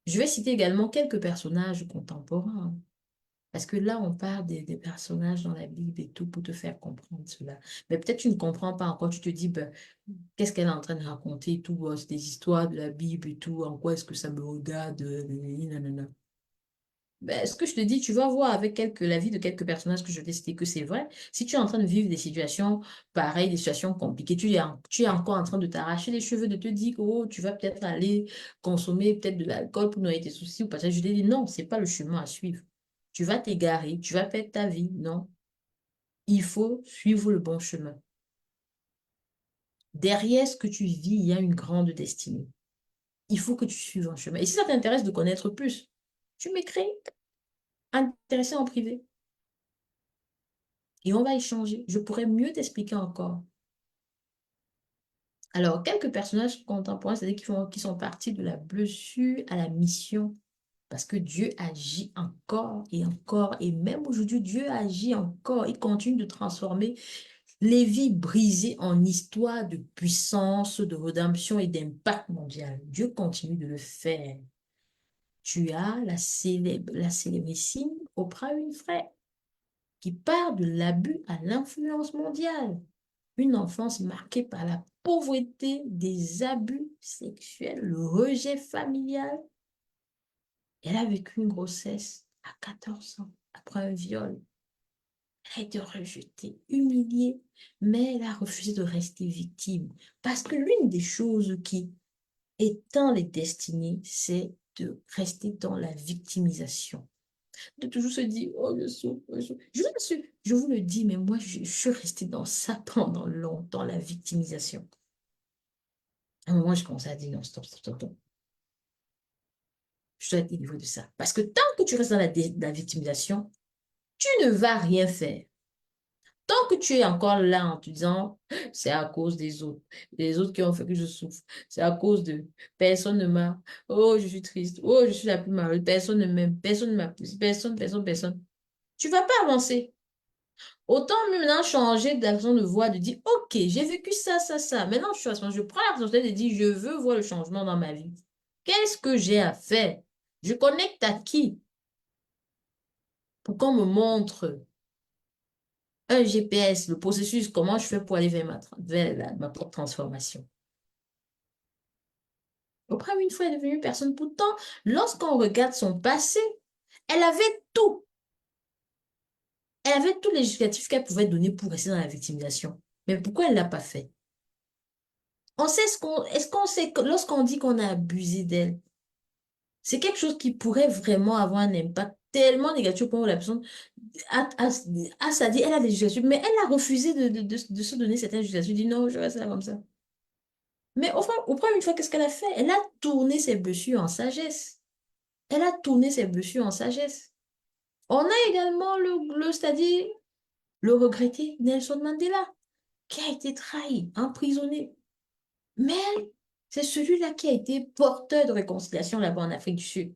Je vais citer également quelques personnages contemporains. Parce que là, on parle des personnages dans la Bible et tout pour te faire comprendre cela. Mais peut-être tu ne comprends pas encore. Tu te dis, ben, qu'est-ce qu'elle est en train de raconter et tout. C'est des histoires de la Bible et tout. En quoi est-ce que ça me regarde? Nanana. Ben, ce que je te dis, tu vas voir avec la vie de quelques personnages que je vais citer que c'est vrai. Si tu es en train de vivre des situations pareilles, des situations compliquées, tu es encore en train de t'arracher les cheveux, de te dire que oh, tu vas peut-être aller consommer peut-être de l'alcool pour noyer tes soucis ou pas. Je te dis non, c'est pas le chemin à suivre. Tu vas t'égarer, tu vas perdre ta vie. Non, il faut suivre le bon chemin. Derrière ce que tu vis, il y a une grande destinée. Il faut que tu suives un chemin. Et si ça t'intéresse de connaître plus, tu m'écris, intéressé en privé. Et on va échanger. Je pourrais mieux t'expliquer encore. Alors, quelques personnages contemporains, c'est-à-dire qui sont partis de la blessure à la mission. Parce que Dieu agit encore et encore. Et même aujourd'hui, Dieu agit encore. Il continue de transformer les vies brisées en histoire de puissance, de rédemption et d'impact mondial. Dieu continue de le faire. Tu as la célébrissime Oprah Winfrey qui part de l'abus à l'influence mondiale. Une enfance marquée par la pauvreté, des abus sexuels, le rejet familial. Elle a vécu une grossesse à 14 ans après un viol. Elle a été rejetée, humiliée, mais elle a refusé de rester victime. Parce que l'une des choses qui éteint les destinées, c'est de rester dans la victimisation. De toujours se dire, oh, je souffre, je souffre. Je vous le dis, mais moi, je suis restée dans ça pendant longtemps, la victimisation. À un moment, je commençais à dire, non, stop, stop, stop, stop. Je dois être délivrée de ça. Parce que tant que tu restes dans la victimisation, tu ne vas rien faire. Tant que tu es encore là en te disant, c'est à cause des autres, les autres qui ont fait que je souffre, c'est à cause de personne ne m'a, oh, je suis triste, oh, je suis la plus malheureuse, personne ne m'aime, personne ne m'apprécie, personne, personne, personne. Tu vas pas avancer. Autant maintenant changer de façon de voir, de dire, ok, j'ai vécu ça, ça, ça. Maintenant, je prends la responsabilité de dire, je veux voir le changement dans ma vie. Qu'est-ce que j'ai à faire? Je connecte à qui pour qu'on me montre un GPS, le processus, comment je fais pour aller vers ma propre transformation. Oprah Winfrey est devenue personne. Pourtant, lorsqu'on regarde son passé, elle avait tout. Elle avait tous les justificatifs qu'elle pouvait donner pour rester dans la victimisation. Mais pourquoi elle ne l'a pas fait? On sait est-ce qu'on sait que lorsqu'on dit qu'on a abusé d'elle, c'est quelque chose qui pourrait vraiment avoir un impact tellement négatif pour la personne ça dit, elle a des justificatifs, mais elle a refusé de se donner certaines justificatifs. Elle dit non, je reste là comme ça. Mais au fond, une fois, qu'est-ce qu'elle a fait? Elle a tourné ses blessures en sagesse. Elle a tourné ses blessures en sagesse. On a également c'est-à-dire le regretté Nelson Mandela, qui a été trahi, emprisonné. Mais c'est celui-là qui a été porteur de réconciliation là-bas en Afrique du Sud,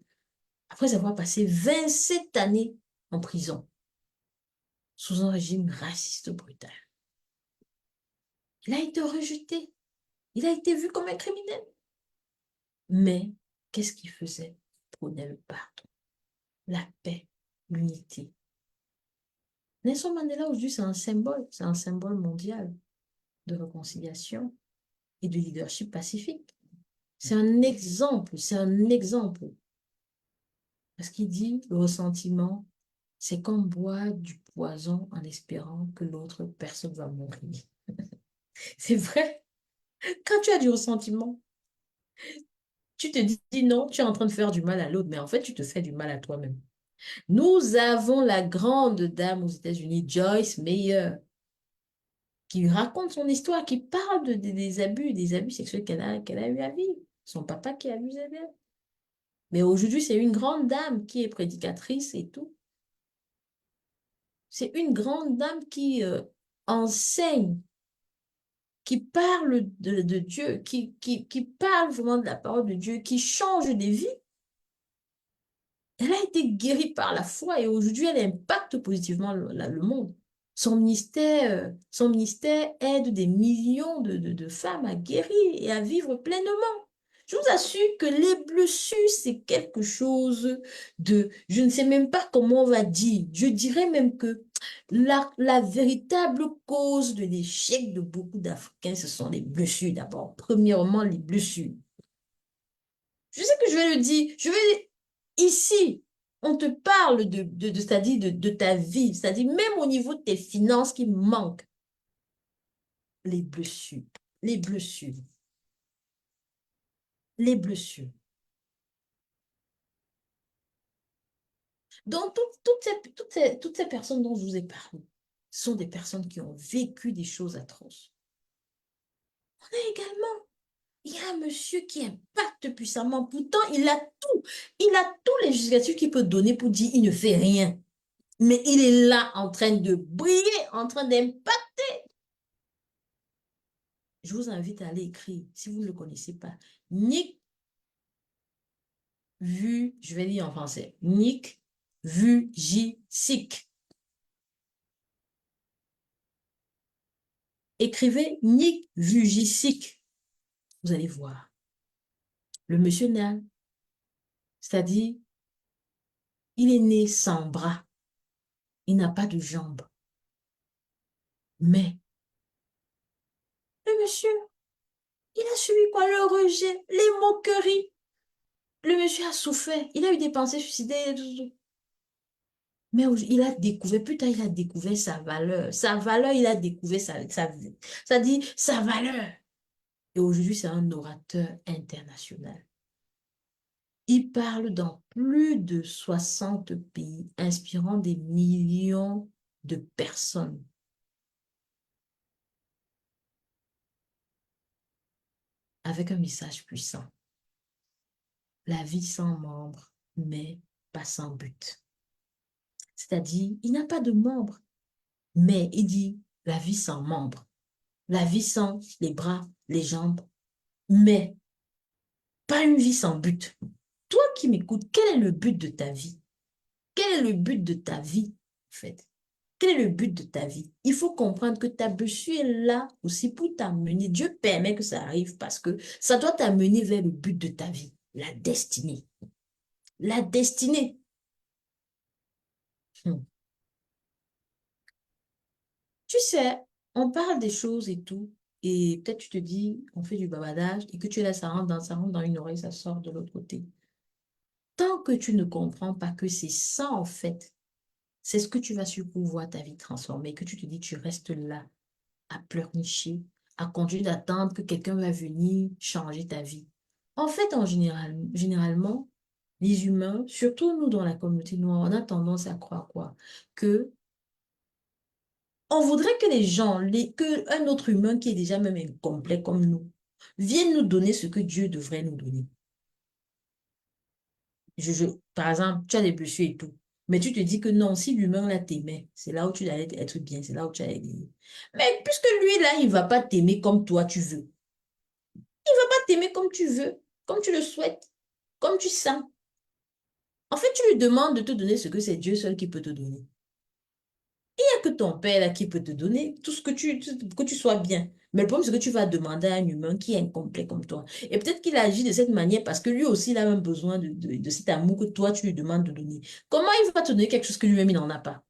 après avoir passé 27 années en prison, sous un régime raciste brutal. Il a été rejeté. Il a été vu comme un criminel. Mais qu'est-ce qu'il faisait? Il prenait le pardon, la paix, l'unité. Nelson Mandela, aujourd'hui, c'est un symbole mondial de réconciliation et de leadership pacifique. C'est un exemple, c'est un exemple. Parce qu'il dit, le ressentiment, c'est comme boire du poison en espérant que l'autre personne va mourir. C'est vrai. Quand tu as du ressentiment, tu te dis non, tu es en train de faire du mal à l'autre, mais en fait, tu te fais du mal à toi-même. Nous avons la grande dame aux États-Unis, Joyce Meyer, qui raconte son histoire, qui parle des abus sexuels qu'elle a eu à vivre. Son papa qui a abusé d'elle. Mais aujourd'hui, c'est une grande dame qui est prédicatrice et tout. C'est une grande dame qui enseigne, qui parle de Dieu, qui parle vraiment de la parole de Dieu, qui change des vies. Elle a été guérie par la foi et aujourd'hui, elle impacte positivement le monde. Son ministère aide des millions de femmes à guérir et à vivre pleinement. Je vous assure que les blessures, c'est quelque chose je ne sais même pas comment on va dire. Je dirais même que la véritable cause de l'échec de beaucoup d'Africains, ce sont les blessures d'abord. Premièrement, les blessures. Je sais que je vais le dire. Ici, on te parle c'est-à-dire de ta vie, c'est-à-dire même au niveau de tes finances qui manquent. Les blessures, les blessures, les blessures. Donc, toutes ces personnes dont je vous ai parlé sont des personnes qui ont vécu des choses atroces. On a également, il y a un monsieur qui impacte puissamment. Pourtant, il a tout. Il a tous les justificatifs qu'il peut donner pour dire il ne fait rien. Mais il est là en train de briller, en train d'impacter. Je vous invite à aller écrire, si vous ne le connaissez pas. Nick Je vais dire en français, Nick Vujicic. Écrivez Nick Vujicic. Vous allez voir. Le monsieur n'a, c'est-à-dire, il est né sans bras. Il n'a pas de jambes. Mais le monsieur, il a subi quoi? Le rejet, les moqueries. Le monsieur a souffert. Il a eu des pensées suicidaires. Mais il a découvert, putain, il a découvert sa valeur. Sa valeur, il a découvert ça dit sa valeur. Et aujourd'hui, c'est un orateur international. Il parle dans plus de 60 pays, inspirant des millions de personnes avec un message puissant. La vie sans membre, mais pas sans but. C'est-à-dire, il n'a pas de membre, mais il dit la vie sans membre, la vie sans les bras, les jambes, mais pas une vie sans but. Toi qui m'écoutes, quel est le but de ta vie? Quel est le but de ta vie, en fait? Quel est le but de ta vie? Il faut comprendre que ta blessure est là aussi pour t'amener. Dieu permet que ça arrive parce que ça doit t'amener vers le but de ta vie, la destinée. La destinée. Hmm. Tu sais, on parle des choses et tout, et peut-être tu te dis, on fait du babadage, et que tu es là, ça rentre dans une oreille, ça sort de l'autre côté. Tant que tu ne comprends pas que c'est ça, en fait, c'est ce que tu vas sur pour voir ta vie transformée, que tu te dis, tu restes là, à pleurnicher, à continuer d'attendre que quelqu'un va venir changer ta vie. En fait, généralement, les humains, surtout nous dans la communauté noire, on a tendance à croire quoi? Que on voudrait que les gens, que un autre humain qui est déjà même incomplet comme nous, vienne nous donner ce que Dieu devrait nous donner. Par exemple, tu as des blessures et tout. Mais tu te dis que non, si l'humain là t'aimait, c'est là où tu allais être bien, c'est là où tu allais gagner. Mais puisque lui là, il ne va pas t'aimer comme toi tu veux. Il ne va pas t'aimer comme tu veux, comme tu le souhaites, comme tu sens. En fait, tu lui demandes de te donner ce que c'est Dieu seul qui peut te donner. Il n'y a que ton père là qui peut te donner tout ce que tu sois bien. Mais le problème, c'est que tu vas demander à un humain qui est incomplet comme toi. Et peut-être qu'il agit de cette manière parce que lui aussi, il a un besoin de cet amour que toi, tu lui demandes de donner. Comment il va te donner quelque chose que lui-même, il n'en a pas?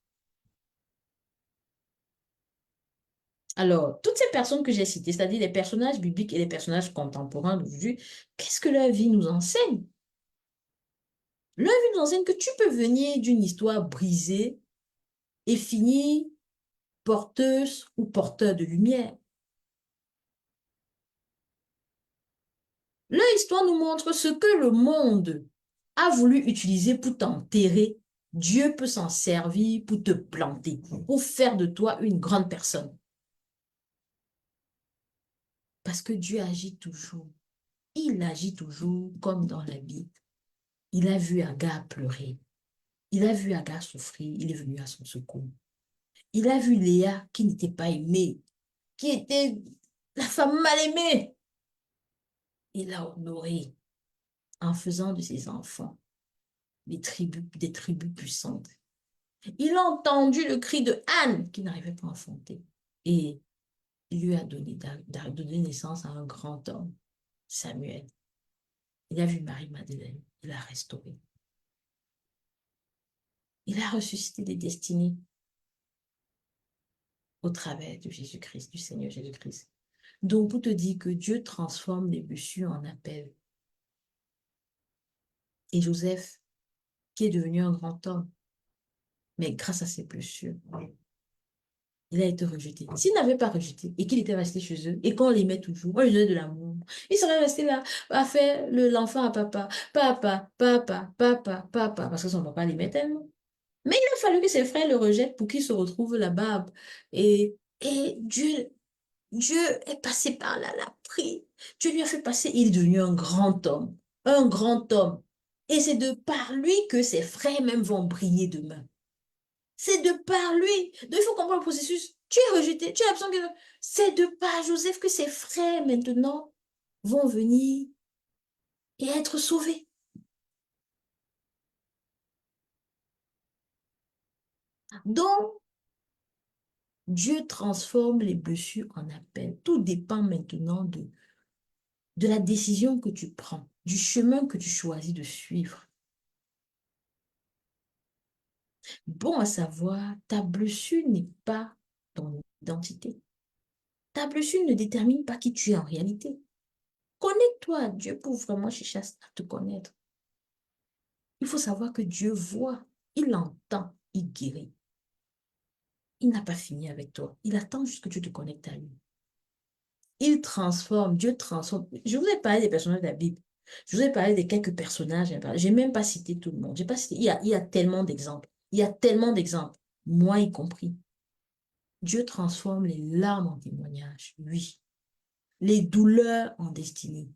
Alors, toutes ces personnes que j'ai citées, c'est-à-dire les personnages bibliques et les personnages contemporains d'aujourd'hui, qu'est-ce que leur vie nous enseigne? Leur vie nous enseigne que tu peux venir d'une histoire brisée et finir porteuse ou porteur de lumière. Leur histoire nous montre ce que le monde a voulu utiliser pour t'enterrer. Dieu peut s'en servir pour te planter, pour faire de toi une grande personne. Parce que Dieu agit toujours. Il agit toujours comme dans la Bible. Il a vu Agar pleurer. Il a vu Agar souffrir. Il est venu à son secours. Il a vu Léa qui n'était pas aimée, qui était la femme mal aimée. Il l'a honorée en faisant de ses enfants des tribus puissantes. Il a entendu le cri de Anne qui n'arrivait pas à enfanter. Et il lui a donné naissance à un grand homme, Samuel. Il a vu Marie-Madeleine, il a restauré. Il a ressuscité des destinées au travers de Jésus-Christ, du Seigneur Jésus-Christ. Donc, pour te dire que Dieu transforme les blessures en appel. Et Joseph, qui est devenu un grand homme, mais grâce à ses blessures, il a été rejeté. S'il n'avait pas rejeté et qu'il était resté chez eux et qu'on l'aimait toujours, on lui donnait de l'amour, il serait resté là à faire l'enfant à papa, papa, papa, papa, papa, parce que son papa l'aimait tellement. Mais il a fallu que ses frères le rejettent pour qu'il se retrouve là-bas. Et Dieu est passé par là, l'a pris. Dieu lui a fait passer, il est devenu un grand homme. Un grand homme. Et c'est de par lui que ses frères même vont briller demain. C'est de par lui. Donc, il faut comprendre le processus. Tu es rejeté, tu as l'impression que c'est de par Joseph que ses frères maintenant vont venir et être sauvés. Donc, Dieu transforme les blessures en appel. Tout dépend maintenant de la décision que tu prends, du chemin que tu choisis de suivre. Bon à savoir, ta blessure n'est pas ton identité. Ta blessure ne détermine pas qui tu es en réalité. Connecte-toi à Dieu pour vraiment chercher à te connaître. Il faut savoir que Dieu voit, il entend, il guérit. Il n'a pas fini avec toi. Il attend juste que tu te connectes à lui. Il transforme, Dieu transforme. Je vous ai parlé des personnages de la Bible. Je vous ai parlé des quelques personnages. J'ai même pas cité tout le monde. J'ai pas cité, il y a tellement d'exemples. Il y a tellement d'exemples, moi y compris. Dieu transforme les larmes en témoignages, oui. Les douleurs en destinée.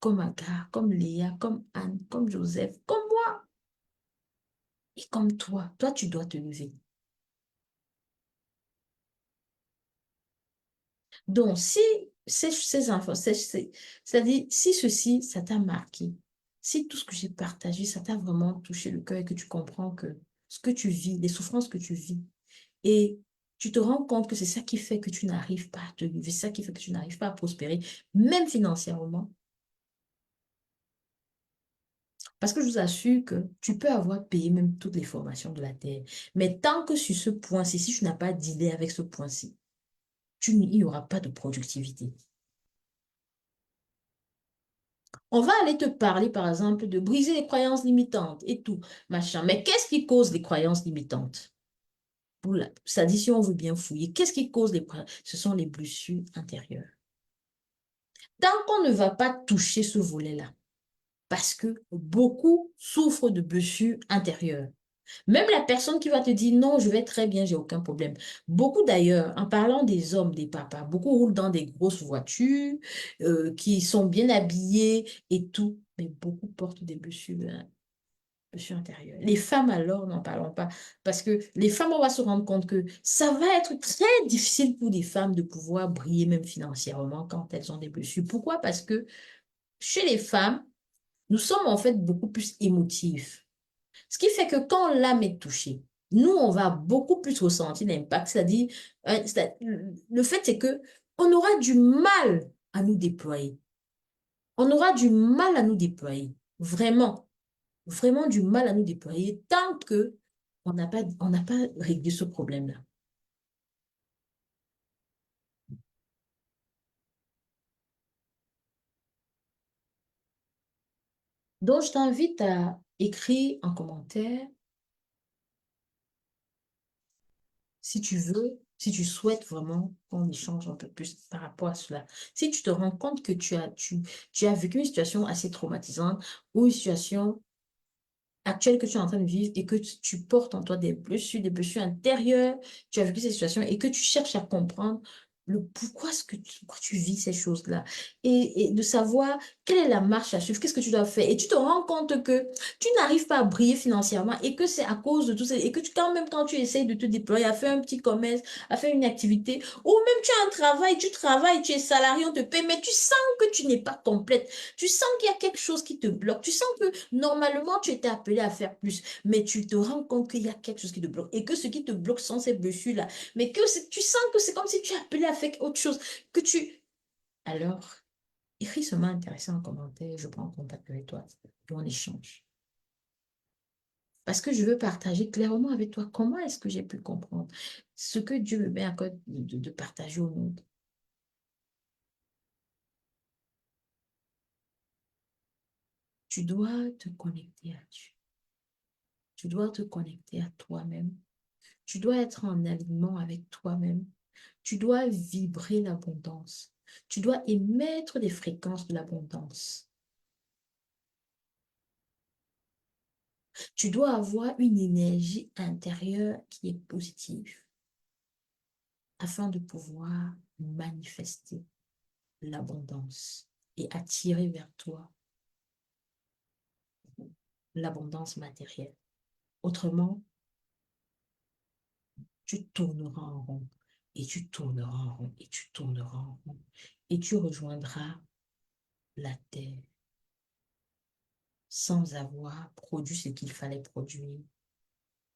Comme Agar, comme Léa, comme Anne, comme Joseph, comme moi et comme toi. Toi, tu dois te lever. Donc, si ces enfants, c'est-à-dire, si ceci, ça t'a marqué, si tout ce que j'ai partagé, ça t'a vraiment touché le cœur et que tu comprends que ce que tu vis, les souffrances que tu vis, et tu te rends compte que c'est ça qui fait que tu n'arrives pas à te lever, c'est ça qui fait que tu n'arrives pas à prospérer, même financièrement, parce que je vous assure que tu peux avoir payé même toutes les formations de la terre, mais tant que sur ce point-ci, si tu n'as pas dealé avec ce point-ci, il n'y aura pas de productivité. On va aller te parler, par exemple, de briser les croyances limitantes et tout, machin. Mais qu'est-ce qui cause les croyances limitantes? Ça dit si on veut bien fouiller, qu'est-ce qui cause les croyances? Ce sont les blessures intérieures. Tant qu'on ne va pas toucher ce volet-là, parce que beaucoup souffrent de blessures intérieures. Même la personne qui va te dire non, je vais très bien, j'ai aucun problème. Beaucoup d'ailleurs, en parlant des hommes, des papas, beaucoup roulent dans des grosses voitures, qui sont bien habillés et tout, mais beaucoup portent des blessures, hein, blessures intérieures. Les femmes alors, n'en parlons pas, parce que les femmes, on va se rendre compte que ça va être très difficile pour des femmes de pouvoir briller même financièrement quand elles ont des blessures. Pourquoi? Parce que chez les femmes, nous sommes en fait beaucoup plus émotifs. Ce qui fait que quand l'âme est touchée, nous, on va beaucoup plus ressentir l'impact. C'est-à-dire, le fait, c'est que on aura du mal à nous déployer. On aura du mal à nous déployer. Vraiment, vraiment du mal à nous déployer tant que on n'a pas réglé ce problème-là. Donc, je t'invite à écrire en commentaire si tu veux, si tu souhaites vraiment qu'on échange un peu plus par rapport à cela. Si tu te rends compte que tu as vécu une situation assez traumatisante ou une situation actuelle que tu es en train de vivre et que tu portes en toi des blessures intérieures, tu as vécu ces situations et que tu cherches à comprendre le pourquoi pourquoi tu vis ces choses-là et de savoir quelle est la marche à suivre, qu'est-ce que tu dois faire et tu te rends compte que tu n'arrives pas à briller financièrement et que c'est à cause de tout ça et que quand même quand tu essayes de te déployer à faire un petit commerce, à faire une activité ou même tu as un travail, tu travailles, tu es salarié, on te paie mais tu sens que tu n'es pas complète, tu sens qu'il y a quelque chose qui te bloque, tu sens que normalement, tu étais appelé à faire plus, mais tu te rends compte qu'il y a quelque chose qui te bloque et que ce qui te bloque sont ces blessures-là. Mais que tu sens que c'est comme si tu es appelé à faire autre chose, que tu... Alors, écris seulement intéressant en commentaire, je prends contact avec toi et on échange. Parce que je veux partager clairement avec toi comment est-ce que j'ai pu comprendre ce que Dieu me met à cœur de partager au monde. Tu dois te connecter à Dieu. Tu dois te connecter à toi-même. Tu dois être en alignement avec toi-même. Tu dois vibrer l'abondance. Tu dois émettre des fréquences de l'abondance. Tu dois avoir une énergie intérieure qui est positive afin de pouvoir manifester l'abondance et attirer vers toi l'abondance matérielle. Autrement, tu tourneras en rond et tu tourneras en rond et tu tourneras en rond et tu rejoindras la terre sans avoir produit ce qu'il fallait produire.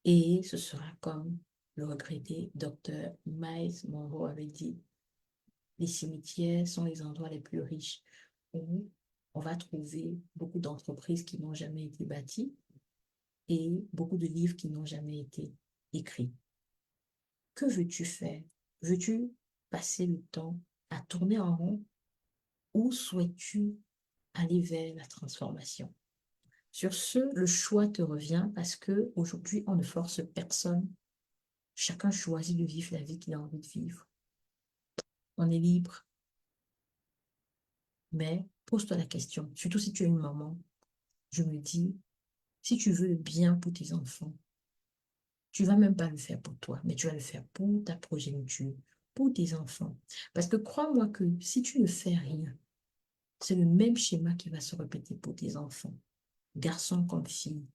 Et ce sera comme le regretté docteur Miles Monroe avait dit, les cimetières sont les endroits les plus riches où on va trouver beaucoup d'entreprises qui n'ont jamais été bâties et beaucoup de livres qui n'ont jamais été écrits. Que veux-tu faire? Veux-tu passer le temps à tourner en rond ou souhaites-tu aller vers la transformation? Sur ce, le choix te revient parce que aujourd'hui, on ne force personne. Chacun choisit de vivre la vie qu'il a envie de vivre. On est libre, mais pose-toi la question, surtout si tu es une maman. Je me dis, si tu veux le bien pour tes enfants, tu vas même pas le faire pour toi, mais tu vas le faire pour ta progéniture, pour tes enfants. Parce que crois-moi que si tu ne fais rien, c'est le même schéma qui va se répéter pour tes enfants, garçons comme filles.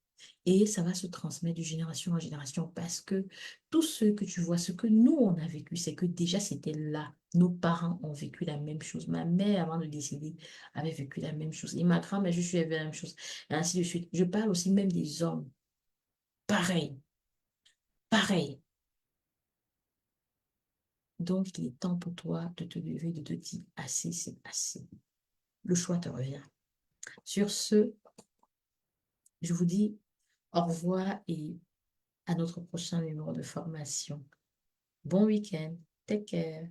Et ça va se transmettre de génération en génération parce que tout ce que tu vois, ce que nous, on a vécu, c'est que déjà, c'était là. Nos parents ont vécu la même chose. Ma mère, avant de décéder, avait vécu la même chose. Et ma grand-mère, je suis avec la même chose. Et ainsi de suite. Je parle aussi même des hommes. Pareil, pareil. Donc, il est temps pour toi de te lever, de te dire, assez, c'est assez. Le choix te revient. Sur ce, je vous dis au revoir et à notre prochain numéro de formation. Bon week-end. Take care.